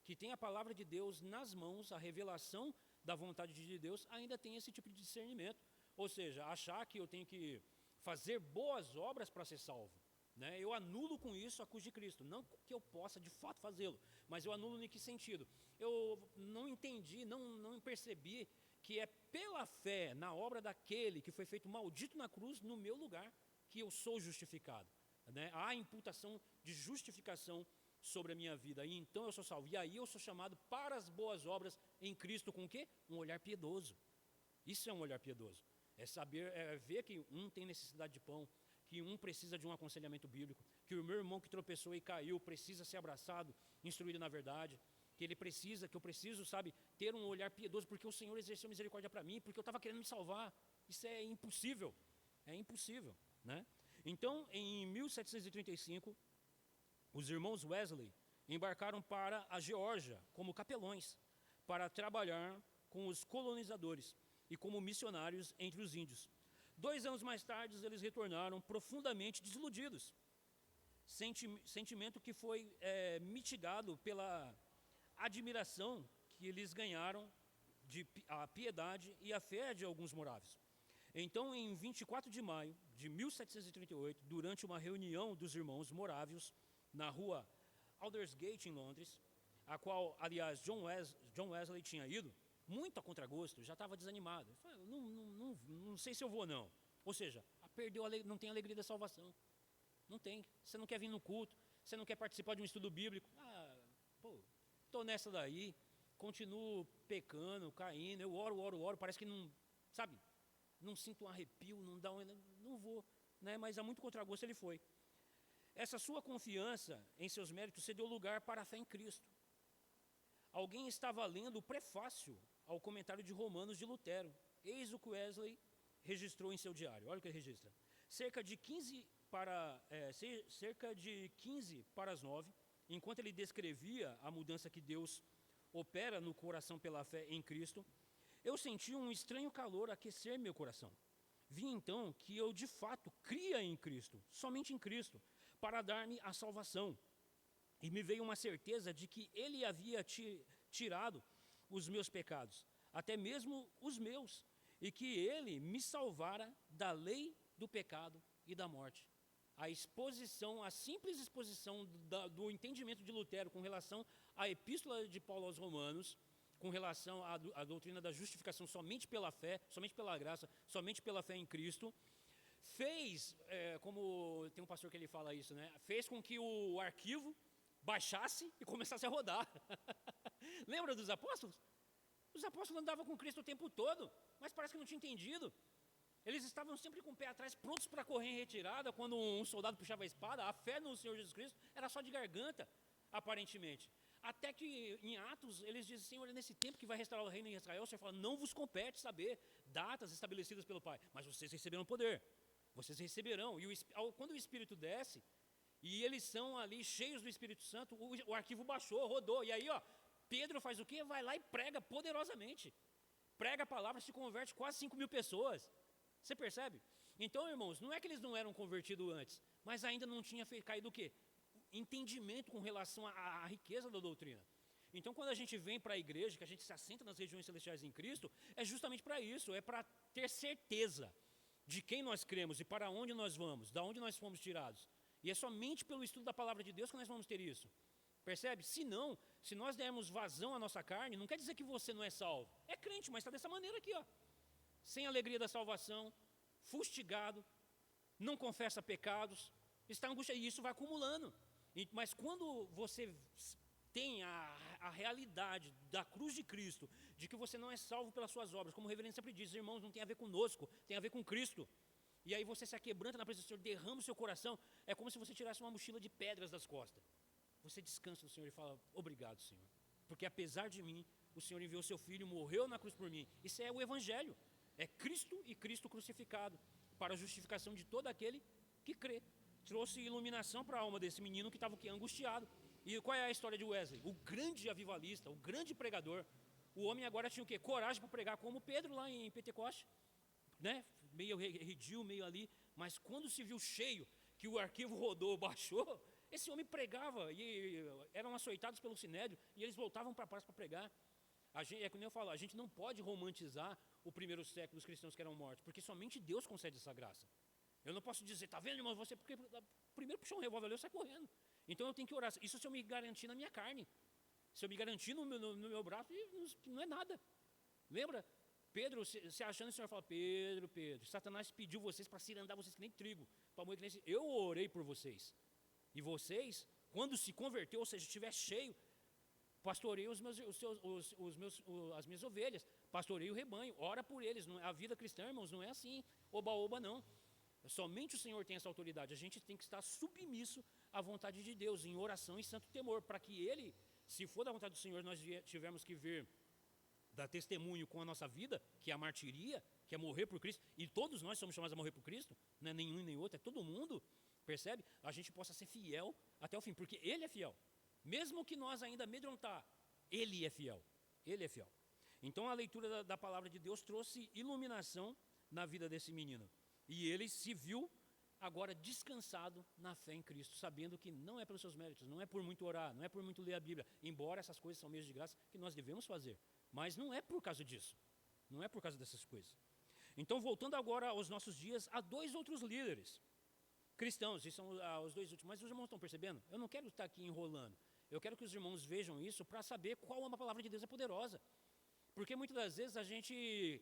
que tem a palavra de Deus nas mãos, a revelação da vontade de Deus, ainda tem esse tipo de discernimento. Ou seja, achar que eu tenho que fazer boas obras para ser salvo, né? Eu anulo com isso a cruz de Cristo. Não que eu possa de fato fazê-lo, mas eu anulo em que sentido? Eu não entendi, não percebi que é pela fé na obra daquele que foi feito maldito na cruz no meu lugar que eu sou justificado, né? Há imputação de justificação sobre a minha vida, e então eu sou salvo. E aí eu sou chamado para as boas obras em Cristo com o quê? Um olhar piedoso. Isso é um olhar piedoso. É saber, ver que um tem necessidade de pão, que um precisa de um aconselhamento bíblico, que o meu irmão que tropeçou e caiu precisa ser abraçado, instruído na verdade, que eu preciso, sabe, ter um olhar piedoso, porque o Senhor exerceu misericórdia para mim, porque eu estava querendo me salvar. Isso é impossível, né? Então, em 1735, os irmãos Wesley embarcaram para a Geórgia como capelões, para trabalhar com os colonizadores e como missionários entre os índios. 2 anos mais tarde, eles retornaram profundamente desiludidos, sentimento que foi mitigado pela admiração que eles ganharam a piedade e a fé de alguns moráveis. Então, em 24 de maio de 1738, durante uma reunião dos irmãos morávios na rua Aldersgate, em Londres, a qual, aliás, John Wesley tinha ido, muito a contragosto, já estava desanimado. Falei, não sei se eu vou, não. Ou seja, não tem alegria da salvação. Não tem. Você não quer vir no culto, você não quer participar de um estudo bíblico. Estou nessa daí, continuo pecando, caindo, eu oro, parece que não, sabe, não sinto um arrepio, não vou, né? Mas há muito contragosto ele foi. Essa sua confiança em seus méritos cedeu lugar para a fé em Cristo. Alguém estava lendo o prefácio ao comentário de Romanos de Lutero. Eis o que Wesley registrou em seu diário. Olha o que ele registra. Cerca de 15 para as 9, enquanto ele descrevia a mudança que Deus opera no coração pela fé em Cristo, eu senti um estranho calor aquecer meu coração. Vi então que eu de fato cria em Cristo, somente em Cristo, para dar-me a salvação. E me veio uma certeza de que ele havia tirado os meus pecados, até mesmo os meus, e que ele me salvara da lei do pecado e da morte. A simples exposição do entendimento de Lutero com relação à epístola de Paulo aos Romanos, com relação à doutrina da justificação somente pela fé, somente pela graça, somente pela fé em Cristo, fez, como tem um pastor que ele fala isso, né? Fez com que o arquivo baixasse e começasse a rodar. Lembra dos apóstolos? Os apóstolos andavam com Cristo o tempo todo, mas parece que não tinha entendido. Eles estavam sempre com o pé atrás, prontos para correr em retirada, quando um soldado puxava a espada. A fé no Senhor Jesus Cristo era só de garganta, aparentemente. Até que em Atos, eles dizem, Senhor, é nesse tempo que vai restaurar o reino em Israel. O Senhor fala, não vos compete saber datas estabelecidas pelo Pai, mas vocês receberão poder, vocês receberão. E quando o Espírito desce, e eles são ali cheios do Espírito Santo, o arquivo baixou, rodou. E aí, Pedro faz o quê? Vai lá e prega poderosamente. Prega a palavra, se converte quase 5.000 pessoas. Você percebe? Então, irmãos, não é que eles não eram convertidos antes, mas ainda não tinha caído o quê? Entendimento com relação à riqueza da doutrina. Então, quando a gente vem para a igreja, que a gente se assenta nas regiões celestiais em Cristo, é justamente para isso, é para ter certeza de quem nós cremos e para onde nós vamos, da onde nós fomos tirados. E é somente pelo estudo da palavra de Deus que nós vamos ter isso. Percebe? Se não, se nós dermos vazão à nossa carne, não quer dizer que você não é salvo. É crente, mas está dessa maneira aqui, sem alegria da salvação, fustigado, não confessa pecados, está angustiado, e isso vai acumulando. Mas quando você tem a realidade da cruz de Cristo, de que você não é salvo pelas suas obras, como o reverendo sempre diz, irmãos, não tem a ver conosco, tem a ver com Cristo. E aí você se aquebranta na presença do Senhor, derrama o seu coração, é como se você tirasse uma mochila de pedras das costas. Você descansa no Senhor e fala, obrigado, Senhor, porque apesar de mim, o Senhor enviou seu Filho, morreu na cruz por mim. Isso é o Evangelho. É Cristo e Cristo crucificado, para a justificação de todo aquele que crê. Trouxe iluminação para a alma desse menino que estava angustiado. E qual é a história de Wesley? O grande avivalista, o grande pregador. O homem agora tinha o quê? Coragem para pregar, como Pedro lá em Pentecoste, né? Meio redil, meio ali. Mas quando se viu cheio, que o arquivo rodou, baixou, esse homem pregava, e eram açoitados pelo sinédrio, e eles voltavam para a praça para pregar. É como eu falo, a gente não pode romantizar o primeiro século dos cristãos que eram mortos, porque somente Deus concede essa graça. Eu não posso dizer, tá vendo, irmão, você, porque primeiro puxou um revólver ali, eu saio correndo. Então eu tenho que orar, isso se eu me garantir na minha carne, se eu me garantir no meu braço, não é nada. Lembra? Pedro, se achando, o Senhor fala, Pedro, Satanás pediu vocês para cirandar vocês que nem trigo, para moer que nem... Eu orei por vocês, e vocês, quando se converteu, ou seja, estiver cheio, pastorei as minhas ovelhas, pastorei o rebanho, ora por eles. A vida cristã, irmãos, não é assim, oba-oba não. Somente o Senhor tem essa autoridade, a gente tem que estar submisso à vontade de Deus, em oração e santo temor, para que Ele, se for da vontade do Senhor, nós tivermos que ver, dar testemunho com a nossa vida, que é a martiria, que é morrer por Cristo, e todos nós somos chamados a morrer por Cristo, não é nenhum nem outro, é todo mundo, percebe? A gente possa ser fiel até o fim, porque Ele é fiel. Mesmo que nós ainda amedrontar, Ele é fiel. Ele é fiel. Então a leitura da palavra de Deus trouxe iluminação na vida desse menino. E ele se viu agora descansado na fé em Cristo, sabendo que não é pelos seus méritos, não é por muito orar, não é por muito ler a Bíblia, embora essas coisas são meios de graça que nós devemos fazer. Mas não é por causa disso. Não é por causa dessas coisas. Então, voltando agora aos nossos dias, há dois outros líderes cristãos, e são os dois últimos, mas os irmãos estão percebendo? Eu não quero estar aqui enrolando. Eu quero que os irmãos vejam isso para saber qual uma palavra de Deus é poderosa. Porque muitas das vezes a gente,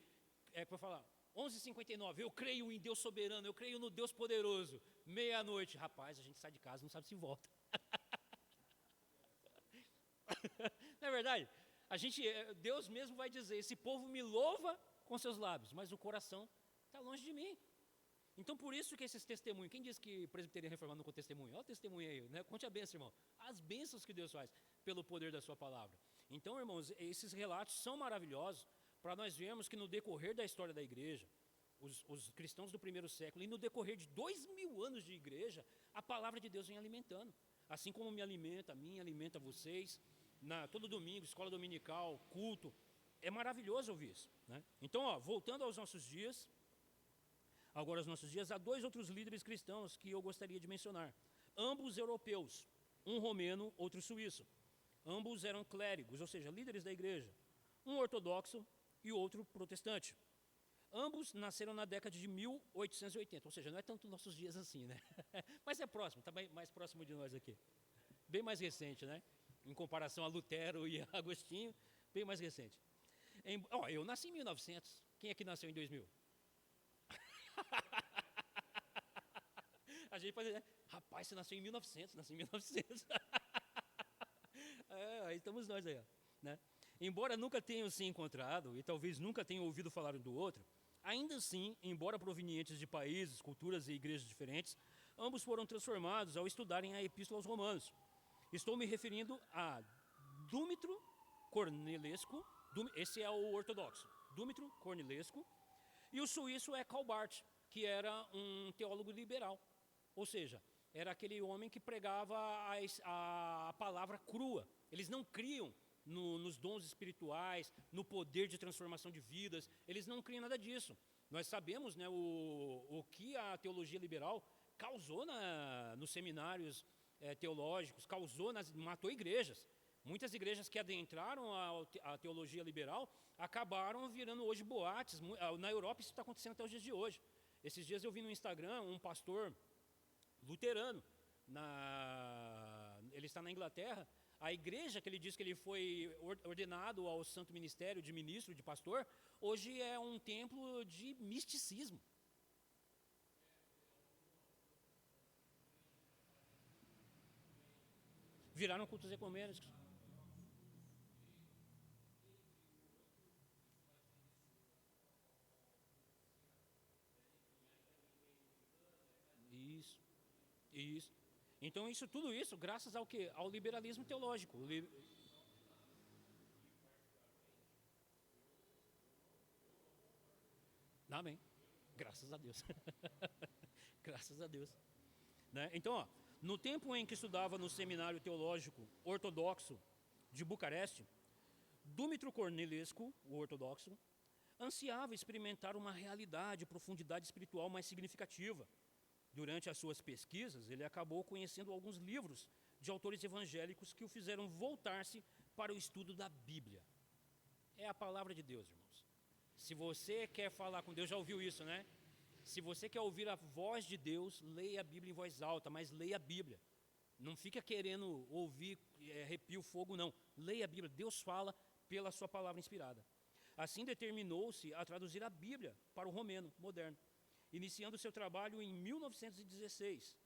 para falar, 11h59, eu creio em Deus soberano, eu creio no Deus poderoso. Meia-noite, rapaz, a gente sai de casa, não sabe se volta. Não é verdade? Deus mesmo vai dizer, esse povo me louva com seus lábios, mas o coração está longe de mim. Então, por isso que esses testemunhos, quem diz que presbiteriano reformado não conta testemunho? Olha o testemunho aí, né? Conte a bênção, irmão. As bênçãos que Deus faz pelo poder da sua palavra. Então, irmãos, esses relatos são maravilhosos para nós vermos que no decorrer da história da igreja, os cristãos do primeiro século, e no decorrer de 2000 anos de igreja, a palavra de Deus vem alimentando. Assim como me alimenta, a mim, alimenta vocês, todo domingo, escola dominical, culto. É maravilhoso ouvir isso, né? Então, voltando aos nossos dias, agora aos nossos dias, há dois outros líderes cristãos que eu gostaria de mencionar. Ambos europeus, um romeno, outro suíço. Ambos eram clérigos, ou seja, líderes da igreja. Um ortodoxo e outro protestante. Ambos nasceram na década de 1880, ou seja, não é tanto nossos dias assim, né? Mas é próximo, está mais próximo de nós aqui. Bem mais recente, né? Em comparação a Lutero e a Agostinho, bem mais recente. Eu nasci em 1900. Quem aqui nasceu em 2000? A gente pode dizer, rapaz, você nasceu em 1900, nasci em 1900. Aí estamos nós aí, né? Embora nunca tenham se encontrado e talvez nunca tenham ouvido falar um do outro, ainda assim, embora provenientes de países, culturas e igrejas diferentes, ambos foram transformados ao estudarem a Epístola aos Romanos. Estou me referindo a Dúmitro Cornelesco, esse é o ortodoxo, Dúmitro Cornelesco, e o suíço é Calbart, que era um teólogo liberal, ou seja, era aquele homem que pregava a palavra crua. Eles não criam nos dons espirituais, no poder de transformação de vidas, eles não criam nada disso. Nós sabemos, né, o que a teologia liberal causou nos seminários teológicos, matou igrejas. Muitas igrejas que adentraram a teologia liberal acabaram virando hoje boates. Na Europa isso está acontecendo até os dias de hoje. Esses dias eu vi no Instagram um pastor luterano, ele está na Inglaterra. A igreja que ele diz que ele foi ordenado ao santo ministério de ministro, de pastor, hoje é um templo de misticismo. Viraram cultos ecumênicos. Isso. Então tudo isso graças ao quê? Ao liberalismo teológico. Amém. Graças a Deus. Graças a Deus. Né? Então, no tempo em que estudava no seminário teológico ortodoxo de Bucareste, Dúmitro Cornelesco, o ortodoxo, ansiava experimentar uma realidade, profundidade espiritual mais significativa. Durante as suas pesquisas, ele acabou conhecendo alguns livros de autores evangélicos que o fizeram voltar-se para o estudo da Bíblia. É a palavra de Deus, irmãos. Se você quer falar com Deus, já ouviu isso, né? Se você quer ouvir a voz de Deus, leia a Bíblia em voz alta, mas leia a Bíblia. Não fica querendo ouvir arrepio, fogo, não. Leia a Bíblia. Deus fala pela sua palavra inspirada. Assim determinou-se a traduzir a Bíblia para o romeno moderno, iniciando seu trabalho em 1916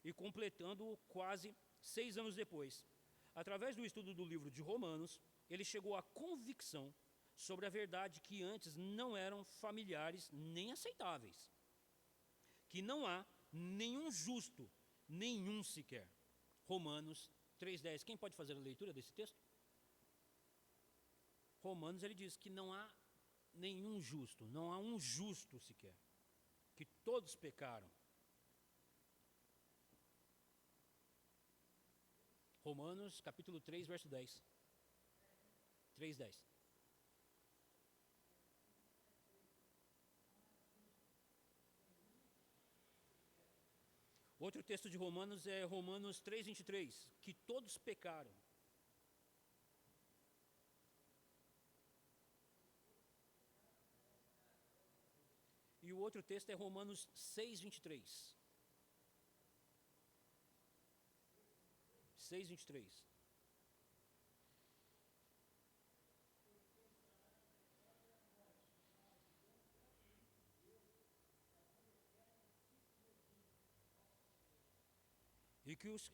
e completando-o quase 6 anos depois. Através do estudo do livro de Romanos, ele chegou à convicção sobre a verdade que antes não eram familiares nem aceitáveis. Que não há nenhum justo, nenhum sequer. Romanos 3,10. Quem pode fazer a leitura desse texto? Romanos, ele diz que não há nenhum justo, não há um justo sequer. Que todos pecaram. Romanos capítulo 3, verso 10. 3:10. Outro texto de Romanos é Romanos 3:23, que todos pecaram. E o outro texto é Romanos 6:23. 6:23.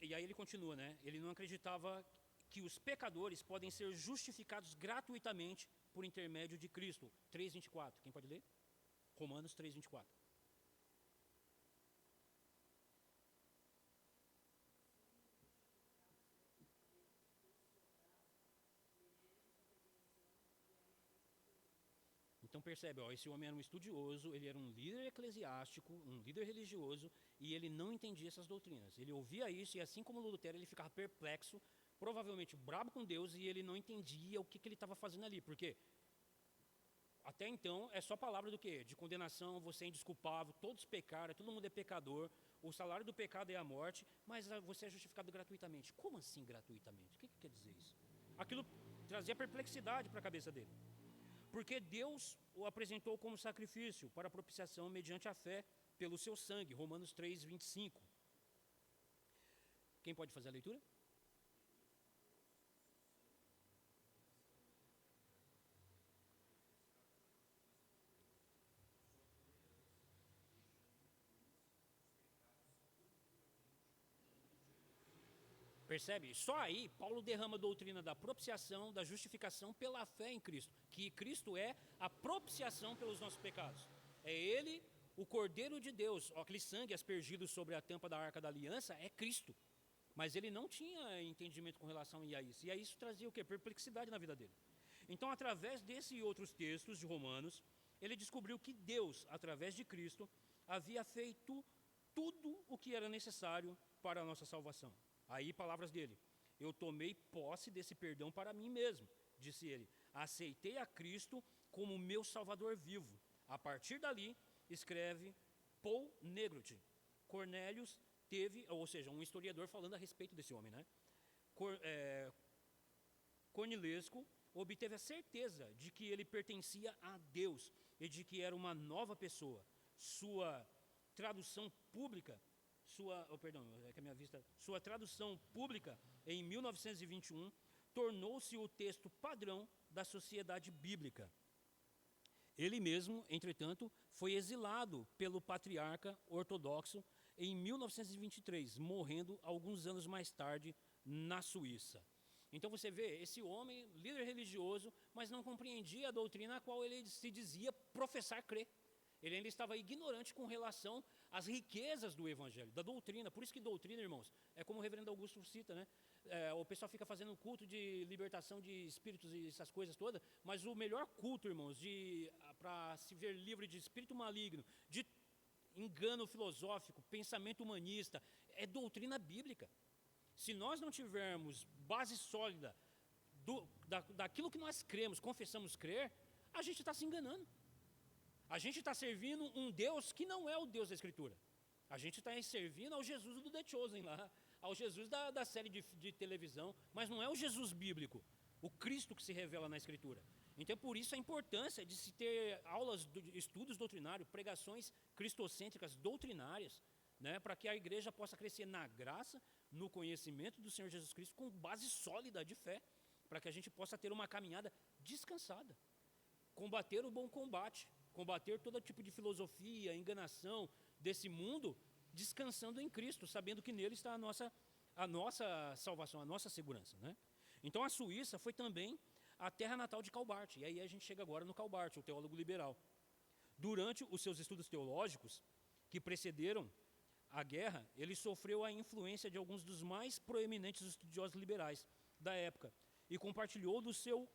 E aí ele continua, né? Ele não acreditava que os pecadores podem ser justificados gratuitamente por intermédio de Cristo. 3:24. Quem pode ler? Romanos 3:24. Então percebe, esse homem era um estudioso, ele era um líder eclesiástico, um líder religioso, e ele não entendia essas doutrinas. Ele ouvia isso e assim como Lutero, ele ficava perplexo, provavelmente brabo com Deus, e ele não entendia o que ele estava fazendo ali. Por quê? Até então é só palavra do quê? De condenação, você é indesculpável, todos pecaram, todo mundo é pecador, o salário do pecado é a morte, mas você é justificado gratuitamente. Como assim gratuitamente? O que quer dizer isso? Aquilo trazia perplexidade para a cabeça dele. Porque Deus o apresentou como sacrifício para propiciação mediante a fé pelo seu sangue. Romanos 3, 25. Quem pode fazer a leitura? Percebe? Só aí Paulo derrama a doutrina da propiciação, da justificação pela fé em Cristo. Que Cristo é a propiciação pelos nossos pecados. É Ele, o Cordeiro de Deus. Aquele sangue aspergido sobre a tampa da Arca da Aliança é Cristo. Mas ele não tinha entendimento com relação a isso. E aí isso trazia o quê? Perplexidade na vida dele. Então, através desse e outros textos de Romanos, ele descobriu que Deus, através de Cristo, havia feito tudo o que era necessário para a nossa salvação. Aí, palavras dele: eu tomei posse desse perdão para mim mesmo, disse ele. Aceitei a Cristo como meu Salvador vivo. A partir dali, escreve Paul Negrut. Cornélios teve, ou seja, um historiador falando a respeito desse homem, né? Cornilesco obteve a certeza de que ele pertencia a Deus e de que era uma nova pessoa. Sua tradução pública, sua tradução pública em 1921 tornou-se o texto padrão da sociedade bíblica. Ele mesmo, entretanto, foi exilado pelo patriarca ortodoxo em 1923, morrendo alguns anos mais tarde na Suíça. Então você vê, esse homem, líder religioso, mas não compreendia a doutrina a qual ele se dizia professar crer. Ele ainda estava ignorante com relação às riquezas do evangelho, da doutrina. Por isso que doutrina, irmãos, é como o reverendo Augusto cita, né? O pessoal fica fazendo culto de libertação de espíritos e essas coisas todas, mas o melhor culto, irmãos, para se ver livre de espírito maligno, de engano filosófico, pensamento humanista, é doutrina bíblica. Se nós não tivermos base sólida daquilo que nós cremos, confessamos crer, a gente está se enganando. A gente está servindo um Deus que não é o Deus da Escritura. A gente está servindo ao Jesus do The Chosen lá, ao Jesus da série de televisão, mas não é o Jesus bíblico, o Cristo que se revela na Escritura. Então, por isso a importância de se ter aulas, estudos doutrinários, pregações cristocêntricas doutrinárias, né, para que a igreja possa crescer na graça, no conhecimento do Senhor Jesus Cristo, com base sólida de fé, para que a gente possa ter uma caminhada descansada, combater o bom combate, combater todo tipo de filosofia, enganação desse mundo, descansando em Cristo, sabendo que nele está a nossa salvação, a nossa segurança, né? Então a Suíça foi também a terra natal de Calbart, e aí a gente chega agora no Calbart, o teólogo liberal. Durante os seus estudos teológicos, que precederam a guerra, ele sofreu a influência de alguns dos mais proeminentes estudiosos liberais da época, e compartilhou do seu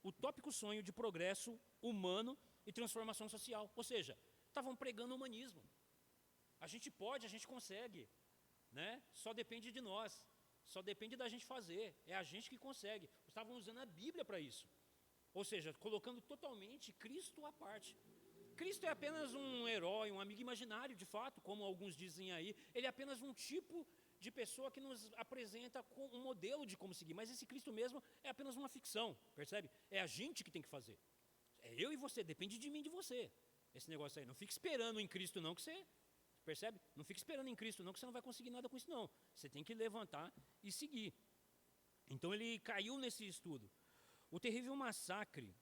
utópico sonho de progresso humano e transformação social. Ou seja, estavam pregando o humanismo. A gente pode, a gente consegue, né? Só depende de nós, só depende da gente fazer, é a gente que consegue. Estavam usando a Bíblia para isso, ou seja, colocando totalmente Cristo à parte. Cristo é apenas um herói, um amigo imaginário, de fato, como alguns dizem aí. Ele é apenas um tipo de pessoa que nos apresenta um modelo de como seguir, mas esse Cristo mesmo é apenas uma ficção, percebe? É a gente que tem que fazer. É eu e você, depende de mim e de você, esse negócio aí. Não fique esperando em Cristo não, que você, percebe? Não fique esperando em Cristo não, que você não vai conseguir nada com isso não. Você tem que levantar e seguir. Então ele caiu nesse estudo. O terrível massacre,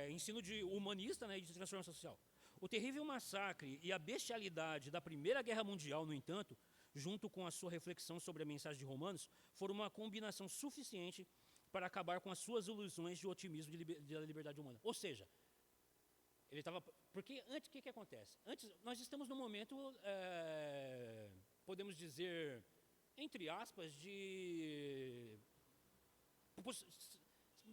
ensino de humanista, né, de transformação social. O terrível massacre e a bestialidade da Primeira Guerra Mundial, no entanto, junto com a sua reflexão sobre a mensagem de Romanos, foram uma combinação suficiente para acabar com as suas ilusões de otimismo da liberdade humana. Ou seja, ele estava... Porque antes, o que acontece? Antes, nós estamos num momento, podemos dizer, entre aspas, de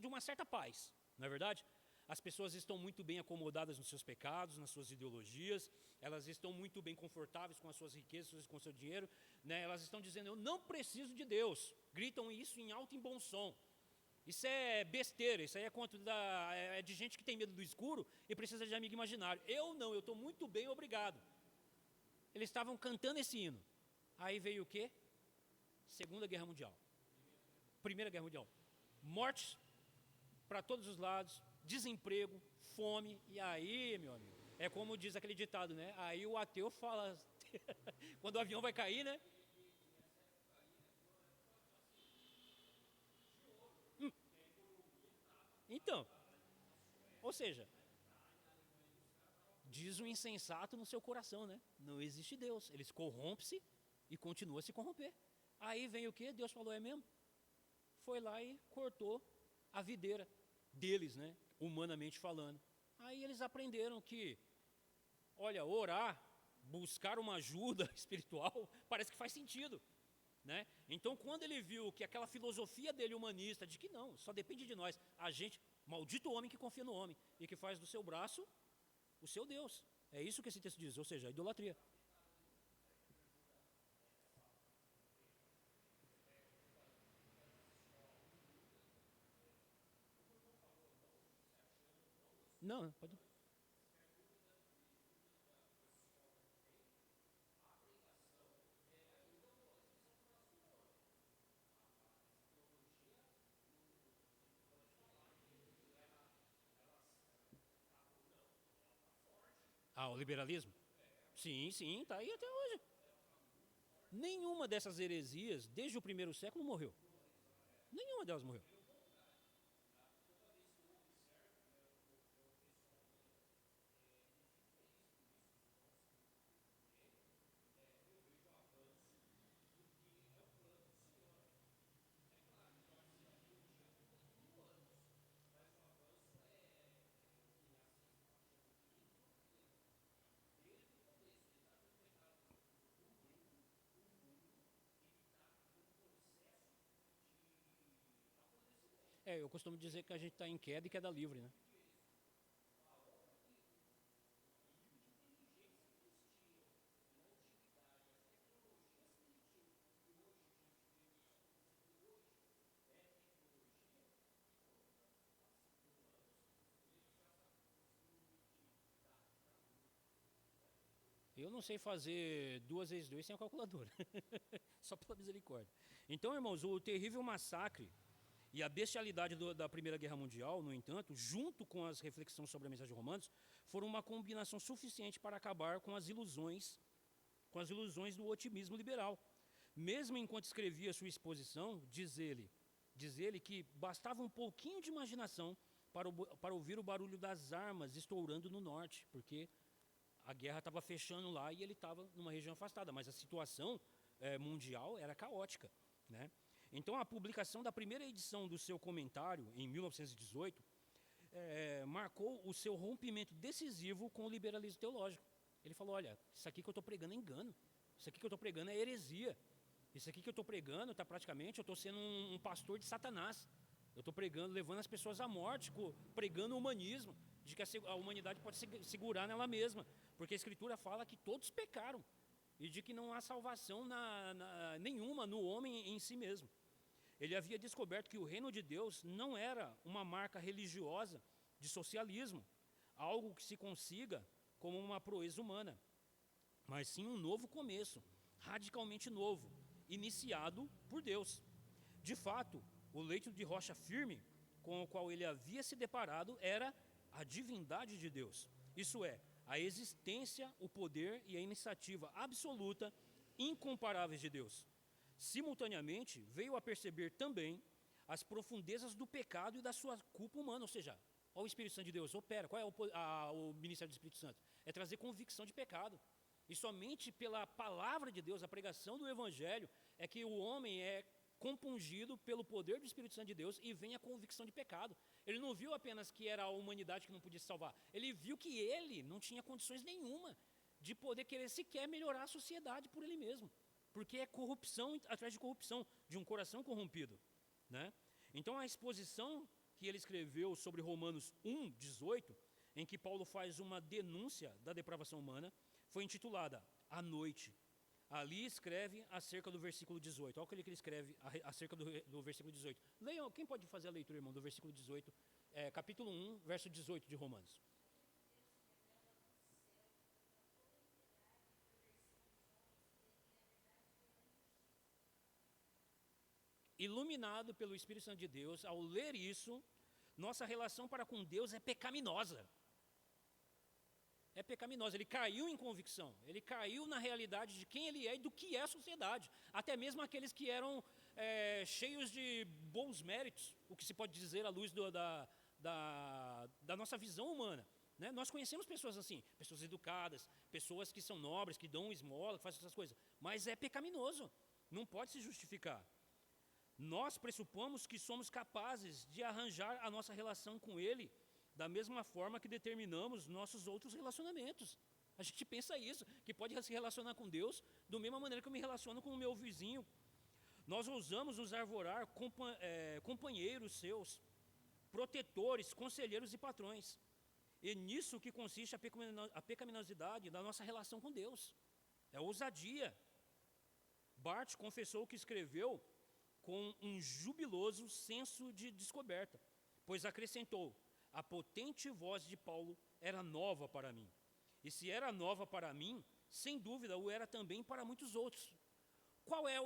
uma certa paz, não é verdade? As pessoas estão muito bem acomodadas nos seus pecados, nas suas ideologias, elas estão muito bem confortáveis com as suas riquezas, com o seu dinheiro, né? Elas estão dizendo, eu não preciso de Deus, gritam isso em alto e bom som. Isso é besteira, isso aí é conto é de gente que tem medo do escuro e precisa de amigo imaginário. Eu não, eu estou muito bem, obrigado. Eles estavam cantando esse hino. Aí veio o quê? Segunda Guerra Mundial. Primeira Guerra Mundial. Mortes para todos os lados, desemprego, fome. E aí, meu amigo, é como diz aquele ditado, né? Aí o ateu fala, quando o avião vai cair, né? Então, ou seja, diz o insensato no seu coração, né? Não existe Deus. Eles corrompem-se e continuam a se corromper. Aí vem o quê? Deus falou, é mesmo? Foi lá e cortou a videira deles, né? Humanamente falando. Aí eles aprenderam que, olha, orar, buscar uma ajuda espiritual, parece que faz sentido, né? Então, quando ele viu que aquela filosofia dele humanista, de que não, só depende de nós, a gente, maldito homem que confia no homem e que faz do seu braço o seu Deus. É isso que esse texto diz, ou seja, a idolatria. Não, pode. Ah, o liberalismo? Sim, sim, está aí até hoje. Nenhuma dessas heresias, desde o primeiro século, morreu. Nenhuma delas morreu. É, eu costumo dizer que a gente está em queda e queda livre, né? Eu não sei fazer 2 vezes 2 sem a calculadora. Só pela misericórdia. Então, irmãos, o terrível massacre e a bestialidade da Primeira Guerra Mundial, no entanto, junto com as reflexões sobre a mensagem de Romanos, foram uma combinação suficiente para acabar com as ilusões do otimismo liberal. Mesmo enquanto escrevia sua exposição, diz ele que bastava um pouquinho de imaginação para ouvir o barulho das armas estourando no norte, porque a guerra estava fechando lá e ele estava numa região afastada, mas a situação mundial era caótica, né? Então, a publicação da primeira edição do seu comentário, em 1918, marcou o seu rompimento decisivo com o liberalismo teológico. Ele falou, olha, isso aqui que eu estou pregando é engano, isso aqui que eu estou pregando é heresia, isso aqui que eu estou pregando, tá, praticamente, eu estou sendo um pastor de Satanás. Eu estou pregando, levando as pessoas à morte, pregando o humanismo, de que a humanidade pode se segurar nela mesma, porque a Escritura fala que todos pecaram e de que não há salvação nenhuma no homem em si mesmo. Ele havia descoberto que o reino de Deus não era uma marca religiosa de socialismo, algo que se consiga como uma proeza humana, mas sim um novo começo, radicalmente novo, iniciado por Deus. De fato, o leito de rocha firme com o qual ele havia se deparado era a divindade de Deus. Isso é, a existência, o poder e a iniciativa absoluta, incomparáveis de Deus. Simultaneamente, veio a perceber também as profundezas do pecado e da sua culpa humana, ou seja, o Espírito Santo de Deus opera. Qual é o ministério do Espírito Santo? É trazer convicção de pecado. E somente pela palavra de Deus, a pregação do Evangelho, é que o homem é compungido pelo poder do Espírito Santo de Deus e vem a convicção de pecado. Ele não viu apenas que era a humanidade que não podia se salvar, ele viu que ele não tinha condições nenhuma de poder querer sequer melhorar a sociedade por ele mesmo, porque é corrupção atrás de corrupção, de um coração corrompido, né? Então a exposição que ele escreveu sobre Romanos 1:18, em que Paulo faz uma denúncia da depravação humana, foi intitulada A Noite. Ali escreve acerca do versículo 18. Olha o que ele escreve acerca do versículo 18. Leiam, quem pode fazer a leitura, irmão, do versículo 18, capítulo 1, verso 18 de Romanos. Iluminado pelo Espírito Santo de Deus, ao ler isso, nossa relação para com Deus é pecaminosa. É pecaminosa. Ele caiu em convicção. Ele caiu na realidade de quem ele é e do que é a sociedade. Até mesmo aqueles que eram cheios de bons méritos, o que se pode dizer à luz da nossa visão humana. Né? Nós conhecemos pessoas assim, pessoas educadas, pessoas que são nobres, que dão esmola, que fazem essas coisas. Mas é pecaminoso. Não pode se justificar. Nós pressupomos que somos capazes de arranjar a nossa relação com Ele da mesma forma que determinamos nossos outros relacionamentos. A gente pensa isso, que pode se relacionar com Deus da mesma maneira que eu me relaciono com o meu vizinho. Nós ousamos nos arvorar companheiros seus, protetores, conselheiros e patrões. E nisso que consiste a pecaminosidade da nossa relação com Deus. É ousadia. Barth confessou que escreveu com um jubiloso senso de descoberta, pois acrescentou: a potente voz de Paulo era nova para mim. E se era nova para mim, sem dúvida o era também para muitos outros. Qual é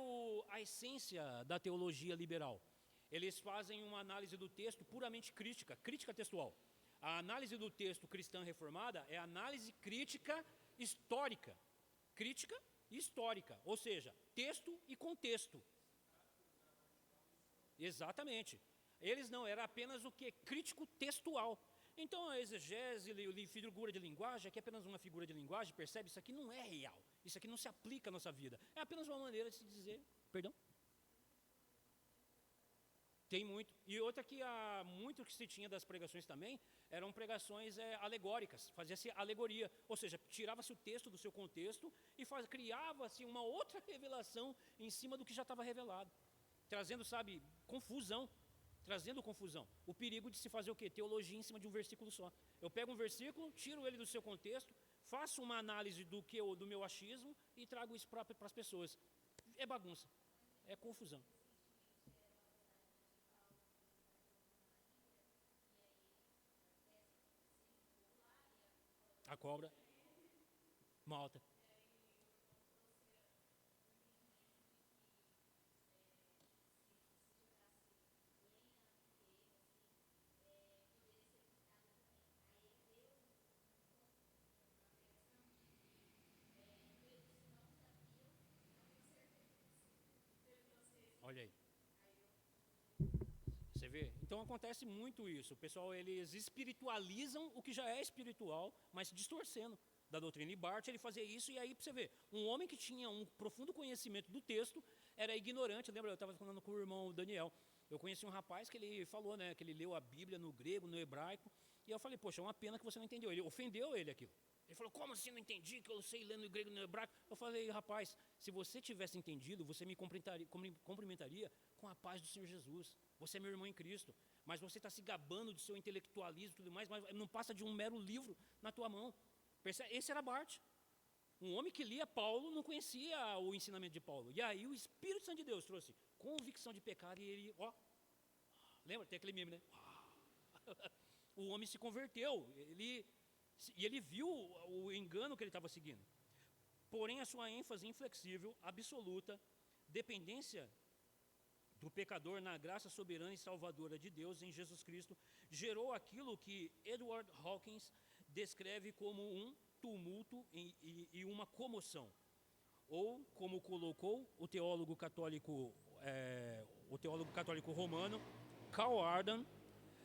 a essência da teologia liberal? Eles fazem uma análise do texto puramente crítica, crítica textual. A análise do texto cristã reformada é análise crítica histórica. Crítica histórica, ou seja, texto e contexto. Exatamente. Eles não, era apenas o que? Crítico textual. Então a exegese, figura de linguagem, aqui é apenas uma figura de linguagem, percebe? Isso aqui não é real. Isso aqui não se aplica à nossa vida. É apenas uma maneira de se dizer, perdão? Tem muito. E outra que há muito que se tinha das pregações também, eram pregações alegóricas, fazia-se alegoria. Ou seja, tirava-se o texto do seu contexto e criava-se uma outra revelação em cima do que já estava revelado. Trazendo, sabe, confusão. Trazendo confusão. O perigo de se fazer o quê? Teologia em cima de um versículo só. Eu pego um versículo, tiro ele do seu contexto, faço uma análise do meu achismo e trago isso para as pessoas. É bagunça. É confusão. A cobra. Malta. Olha aí. Você vê? Então acontece muito isso. O pessoal, eles espiritualizam o que já é espiritual, mas distorcendo da doutrina. E Barth, ele fazia isso, e aí você vê, um homem que tinha um profundo conhecimento do texto, era ignorante. Lembra, eu estava falando com o irmão Daniel. Eu conheci um rapaz que ele falou, né, que ele leu a Bíblia no grego, no hebraico, e eu falei, poxa, é uma pena que você não entendeu. Ele ofendeu ele aquilo. Ele falou, como assim não entendi, que eu sei ler no grego e no hebraico? Eu falei, rapaz, se você tivesse entendido, você me cumprimentaria com a paz do Senhor Jesus. Você é meu irmão em Cristo, mas você está se gabando do seu intelectualismo e tudo mais, mas não passa de um mero livro na tua mão. Percebe? Esse era Barth. Um homem que lia Paulo não conhecia o ensinamento de Paulo. E aí o Espírito Santo de Deus trouxe convicção de pecado e ele, lembra? Tem aquele meme, né? O homem se converteu, e ele viu o engano que ele estava seguindo. Porém, a sua ênfase inflexível, absoluta, dependência do pecador na graça soberana e salvadora de Deus em Jesus Cristo, gerou aquilo que Edward Hawkins descreve como um tumulto e uma comoção. Ou, como colocou o teólogo católico romano, Karl Arden,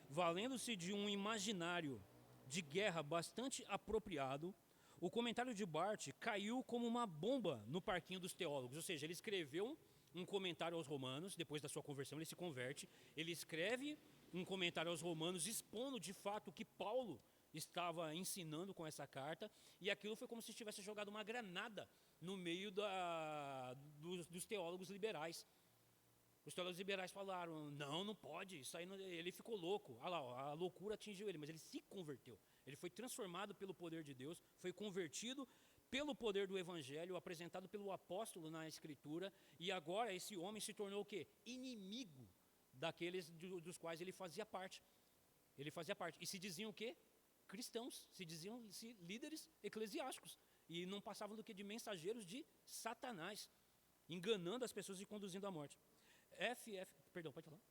valendo-se de um imaginário de guerra bastante apropriado, o comentário de Barth caiu como uma bomba no parquinho dos teólogos. Ou seja, ele escreveu um comentário aos romanos, depois da sua conversão ele se converte, ele escreve um comentário aos romanos expondo de fato o que Paulo estava ensinando com essa carta, e aquilo foi como se tivesse jogado uma granada no meio dos teólogos liberais. Os teólogos liberais falaram, não pode, isso aí não, ele ficou louco. Ah lá, a loucura atingiu ele, mas ele se converteu. Ele foi transformado pelo poder de Deus, foi convertido pelo poder do evangelho apresentado pelo apóstolo na escritura, e agora esse homem se tornou o quê? Inimigo daqueles dos quais ele fazia parte. Ele fazia parte. E se diziam o quê? Cristãos. Se diziam líderes eclesiásticos. E não passavam do que de mensageiros de Satanás, enganando as pessoas e conduzindo à morte. Perdão, pode falar?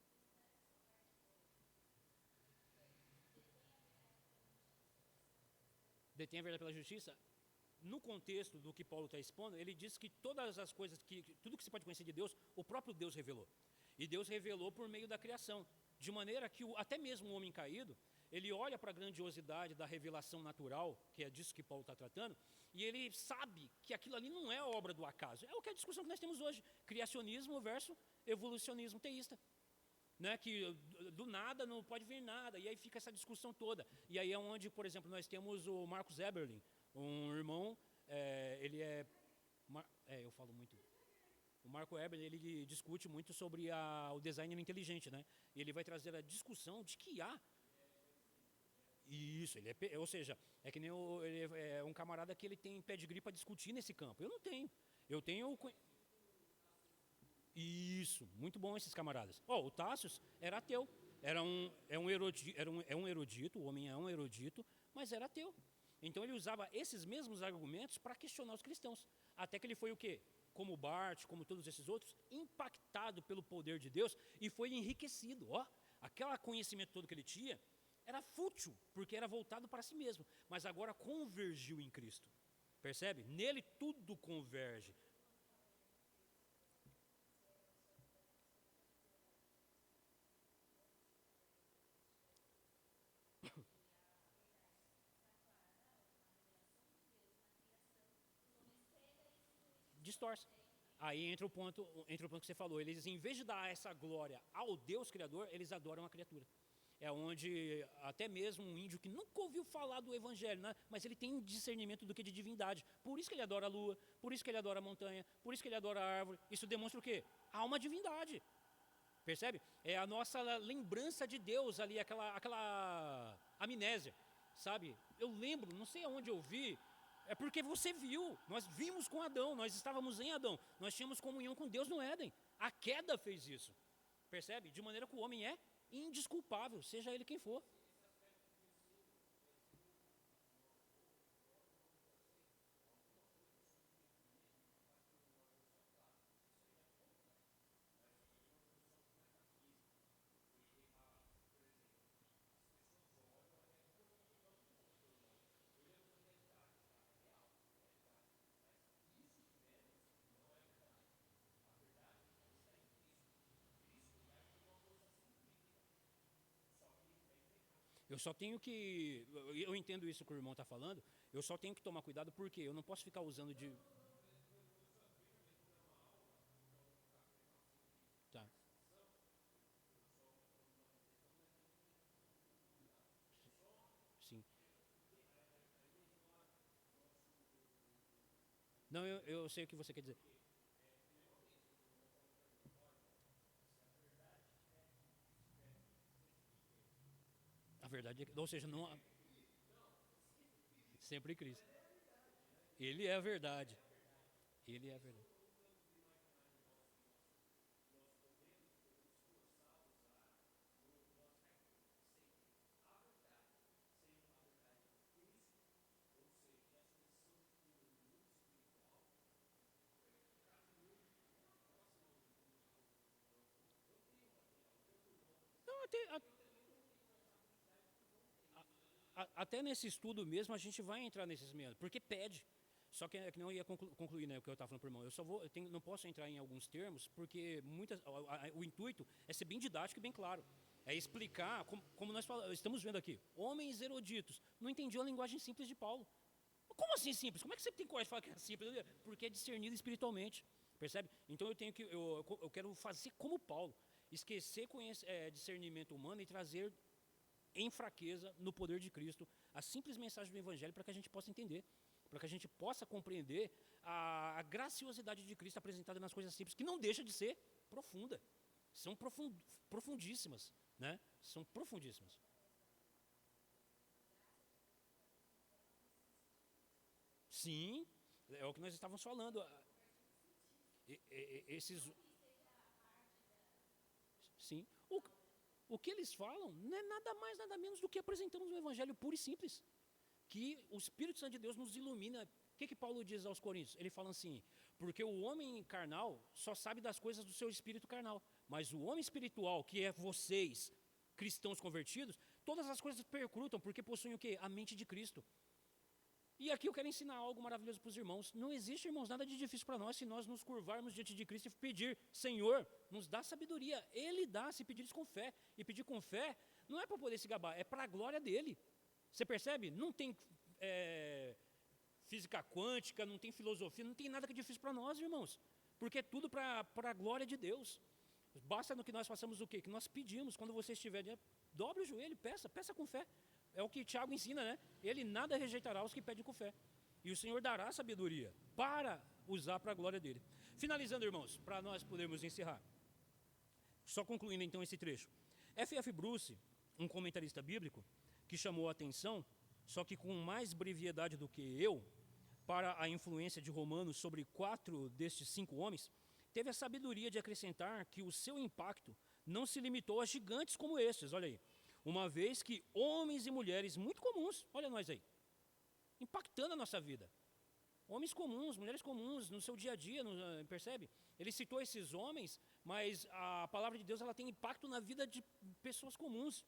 Detém a verdade pela justiça. No contexto do que Paulo está expondo, ele diz que todas as coisas, tudo que se pode conhecer de Deus, o próprio Deus revelou. E Deus revelou por meio da criação. De maneira que até mesmo o homem caído, ele olha para a grandiosidade da revelação natural, que é disso que Paulo está tratando, e ele sabe que aquilo ali não é obra do acaso. É o que é a discussão que nós temos hoje. Criacionismo versus evolucionismo teísta. Né, que do nada não pode vir nada, e aí fica essa discussão toda. E aí é onde, por exemplo, nós temos o Marcus Eberlin, um irmão, eu falo muito. O Marco Eberlin, ele discute muito sobre o design inteligente, né? E ele vai trazer a discussão de que há. Isso, ou seja, é que nem ele é um camarada que ele tem pedigree para discutir nesse campo. Eu não tenho. Eu tenho. Isso, muito bom esses camaradas. O Tássius era ateu, é um erudito, o homem é um erudito, mas era ateu. Então ele usava esses mesmos argumentos para questionar os cristãos. Até que ele foi o quê? Como Barth, como todos esses outros, impactado pelo poder de Deus e foi enriquecido. Aquele conhecimento todo que ele tinha era fútil, porque era voltado para si mesmo, mas agora convergiu em Cristo. Percebe? Nele tudo converge. Distorce. Aí entra o ponto que você falou. Eles, em vez de dar essa glória ao Deus Criador, eles adoram a criatura. É onde até mesmo um índio que nunca ouviu falar do evangelho, né? Mas ele tem um discernimento do que de divindade. Por isso que ele adora a lua, por isso que ele adora a montanha, por isso que ele adora a árvore. Isso demonstra o quê? Há uma divindade. Percebe? É a nossa lembrança de Deus ali, aquela amnésia, sabe? Eu lembro, não sei aonde eu vi, é porque você viu, nós vimos com Adão, nós estávamos em Adão, nós tínhamos comunhão com Deus no Éden. A queda fez isso, percebe? De maneira que o homem é indesculpável, seja ele quem for. Eu só tenho que, eu entendo isso que o irmão está falando, eu só tenho que tomar cuidado porque eu não posso ficar usando de... Tá. Sim. Não, eu sei o que você quer dizer. A verdade é que, ou seja, não há... Sempre Cristo. Ele é a verdade. Ele é a verdade. Não, até nesse estudo mesmo a gente vai entrar nesses meandros, porque pede. Só que é que não ia concluir, né, o que eu estava falando para o irmão. Não posso entrar em alguns termos, porque o intuito é ser bem didático e bem claro. É explicar, como nós estamos vendo aqui, homens eruditos não entendiam a linguagem simples de Paulo. Como assim simples? Como é que você tem coragem de falar que é simples? Porque é discernido espiritualmente, percebe? Então eu quero fazer como Paulo, esquecer discernimento humano e trazer em fraqueza, no poder de Cristo, a simples mensagem do Evangelho para que a gente possa entender, para que a gente possa compreender a graciosidade de Cristo apresentada nas coisas simples, que não deixa de ser profunda. São profundíssimas, né? São profundíssimas. Sim, É o que nós estávamos falando. Esses, sim. O que eles falam não é nada mais, nada menos do que apresentamos um evangelho puro e simples. Que o Espírito Santo de Deus nos ilumina. O que Paulo diz aos Coríntios? Ele fala assim, porque o homem carnal só sabe das coisas do seu espírito carnal, mas o homem espiritual, que é vocês, cristãos convertidos, todas as coisas percrutam, porque possuem o quê? A mente de Cristo. E aqui eu quero ensinar algo maravilhoso para os irmãos. Não existe, irmãos, nada de difícil para nós se nós nos curvarmos diante de Cristo e pedir, Senhor, nos dá sabedoria. Ele dá, se pedir com fé. E pedir com fé não é para poder se gabar, é para a glória dele. Você percebe? Não tem física quântica, não tem filosofia, não tem nada que é difícil para nós, irmãos. Porque é tudo para a glória de Deus. Basta no que nós façamos o quê? Que nós pedimos. Quando você estiver diante, dobre o joelho, peça com fé. É o que Tiago ensina, né? Ele nada rejeitará os que pedem com fé. E o Senhor dará sabedoria para usar para a glória dele. Finalizando, irmãos, para nós podermos encerrar. Só concluindo então esse trecho. F.F. Bruce, um comentarista bíblico, que chamou a atenção, só que com mais brevidade do que eu, para a influência de Romanos sobre 4 destes 5 homens, teve a sabedoria de acrescentar que o seu impacto não se limitou a gigantes como estes, olha aí. Uma vez que homens e mulheres muito comuns, olha nós aí, impactando a nossa vida. Homens comuns, mulheres comuns, no seu dia a dia, percebe? Ele citou esses homens, mas a palavra de Deus ela tem impacto na vida de pessoas comuns.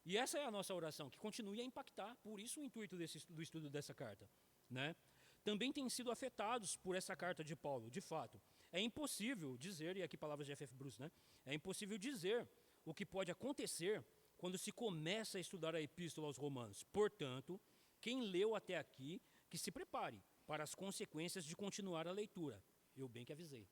E essa é a nossa oração, que continue a impactar. Por isso o intuito do estudo dessa carta, né? Também têm sido afetados por essa carta de Paulo, de fato. É impossível dizer, e aqui palavras de F.F. Bruce, né? É impossível dizer o que pode acontecer quando se começa a estudar a epístola aos Romanos. Portanto, quem leu até aqui, que se prepare para as consequências de continuar a leitura. Eu bem que avisei.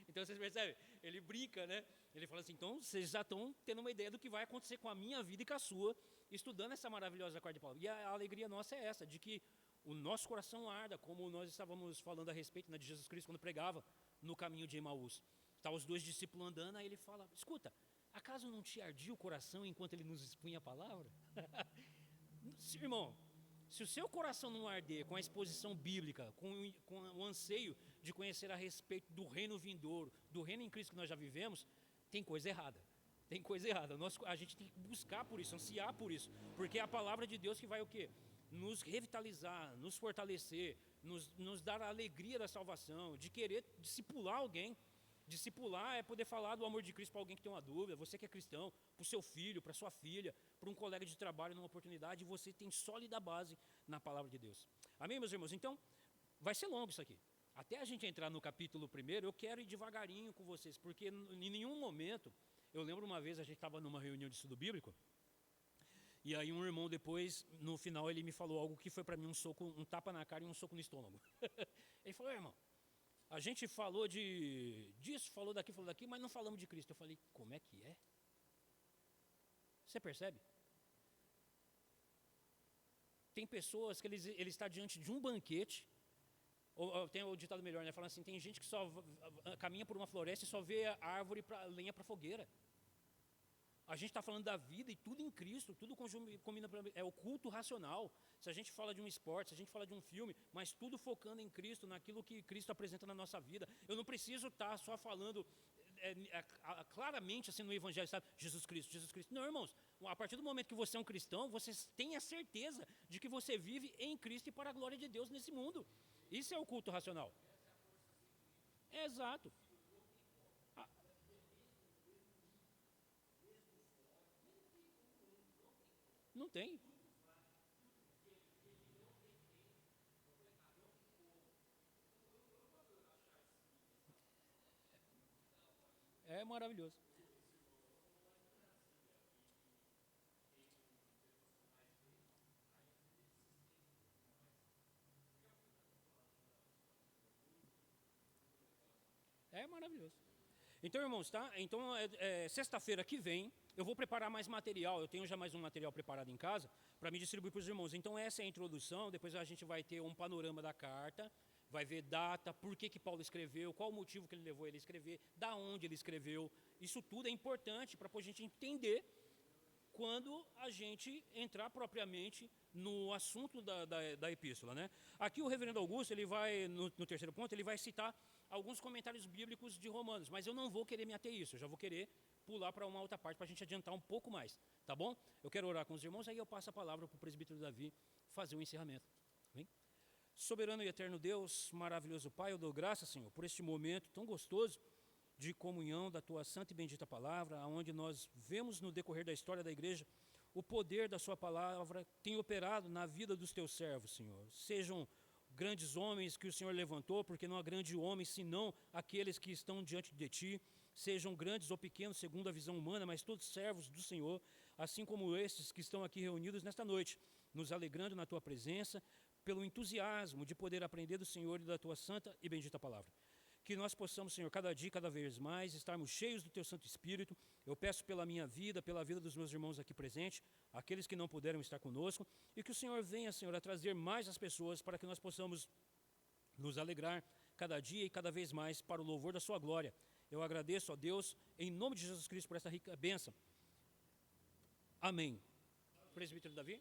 Então vocês percebem? Ele brinca, né? Ele fala assim, então vocês já estão tendo uma ideia do que vai acontecer com a minha vida e com a sua, estudando essa maravilhosa carta de Paulo. E a alegria nossa é essa, de que o nosso coração arda, como nós estávamos falando a respeito, né, de Jesus Cristo quando pregava no caminho de Emaús. Está os 2 discípulos andando, aí ele fala, escuta, acaso não te ardia o coração enquanto ele nos expunha a palavra? Irmão, se o seu coração não arder com a exposição bíblica, com o anseio de conhecer a respeito do reino vindouro, do reino em Cristo que nós já vivemos, tem coisa errada. Tem coisa errada. A gente tem que buscar por isso, ansiar por isso. Porque é a palavra de Deus que vai o quê? Nos revitalizar, nos fortalecer, nos dar a alegria da salvação, de querer discipular alguém. Discipular é poder falar do amor de Cristo para alguém que tem uma dúvida, você que é cristão, para o seu filho, para a sua filha, para um colega de trabalho numa oportunidade, você tem sólida base na palavra de Deus. Amém, meus irmãos? Então, vai ser longo isso aqui. Até a gente entrar no capítulo 1, eu quero ir devagarinho com vocês, porque em nenhum momento, eu lembro uma vez, a gente estava numa reunião de estudo bíblico, e aí um irmão depois, no final, ele me falou algo que foi para mim um tapa na cara e um soco no estômago. Ele falou, irmão, a gente falou disso, falou daqui, mas não falamos de Cristo. Eu falei, como é que é? Você percebe? Tem pessoas que ele está diante de um banquete, ou tem o ditado melhor, né? Falando assim, tem gente que só caminha por uma floresta e só vê a árvore, lenha para fogueira. A gente está falando da vida e tudo em Cristo, tudo combina, é o culto racional. Se a gente fala de um esporte, se a gente fala de um filme, mas tudo focando em Cristo, naquilo que Cristo apresenta na nossa vida. Eu não preciso estar só falando claramente assim no Evangelho, sabe? Jesus Cristo, Jesus Cristo. Não, irmãos, a partir do momento que você é um cristão, você tem a certeza de que você vive em Cristo e para a glória de Deus nesse mundo. Isso é o culto racional. Exato. Não tem. É maravilhoso. É maravilhoso. Então, irmãos, tá? Então, sexta-feira que vem, eu vou preparar mais material. Eu tenho já mais um material preparado em casa para me distribuir para os irmãos. Então, essa é a introdução. Depois a gente vai ter um panorama da carta, vai ver data, por que Paulo escreveu, qual o motivo que ele levou ele a escrever, da onde ele escreveu. Isso tudo é importante para a gente entender quando a gente entrar propriamente no assunto da epístola, né? Aqui o reverendo Augusto, ele vai, no terceiro ponto, ele vai citar alguns comentários bíblicos de Romanos, mas eu não vou querer me ater a isso, eu já vou querer pular para uma outra parte para a gente adiantar um pouco mais, tá bom? Eu quero orar com os irmãos, aí eu passo a palavra para o presbítero Davi fazer o encerramento. Bem? Soberano e eterno Deus, maravilhoso Pai, eu dou graças, Senhor, por este momento tão gostoso de comunhão da Tua santa e bendita palavra, onde nós vemos no decorrer da história da igreja o poder da Sua palavra tem operado na vida dos Teus servos, Senhor. Sejam grandes homens que o Senhor levantou, porque não há grande homem senão aqueles que estão diante de Ti, sejam grandes ou pequenos segundo a visão humana, mas todos servos do Senhor, assim como estes que estão aqui reunidos nesta noite, nos alegrando na Tua presença, pelo entusiasmo de poder aprender do Senhor e da Tua santa e bendita palavra. Que nós possamos, Senhor, cada dia, cada vez mais, estarmos cheios do Teu Santo Espírito. Eu peço pela minha vida, pela vida dos meus irmãos aqui presentes, aqueles que não puderam estar conosco, e que o Senhor venha, Senhor, a trazer mais as pessoas para que nós possamos nos alegrar cada dia e cada vez mais para o louvor da Sua glória. Eu agradeço a Deus, em nome de Jesus Cristo, por esta rica bênção. Amém. Presbítero Davi?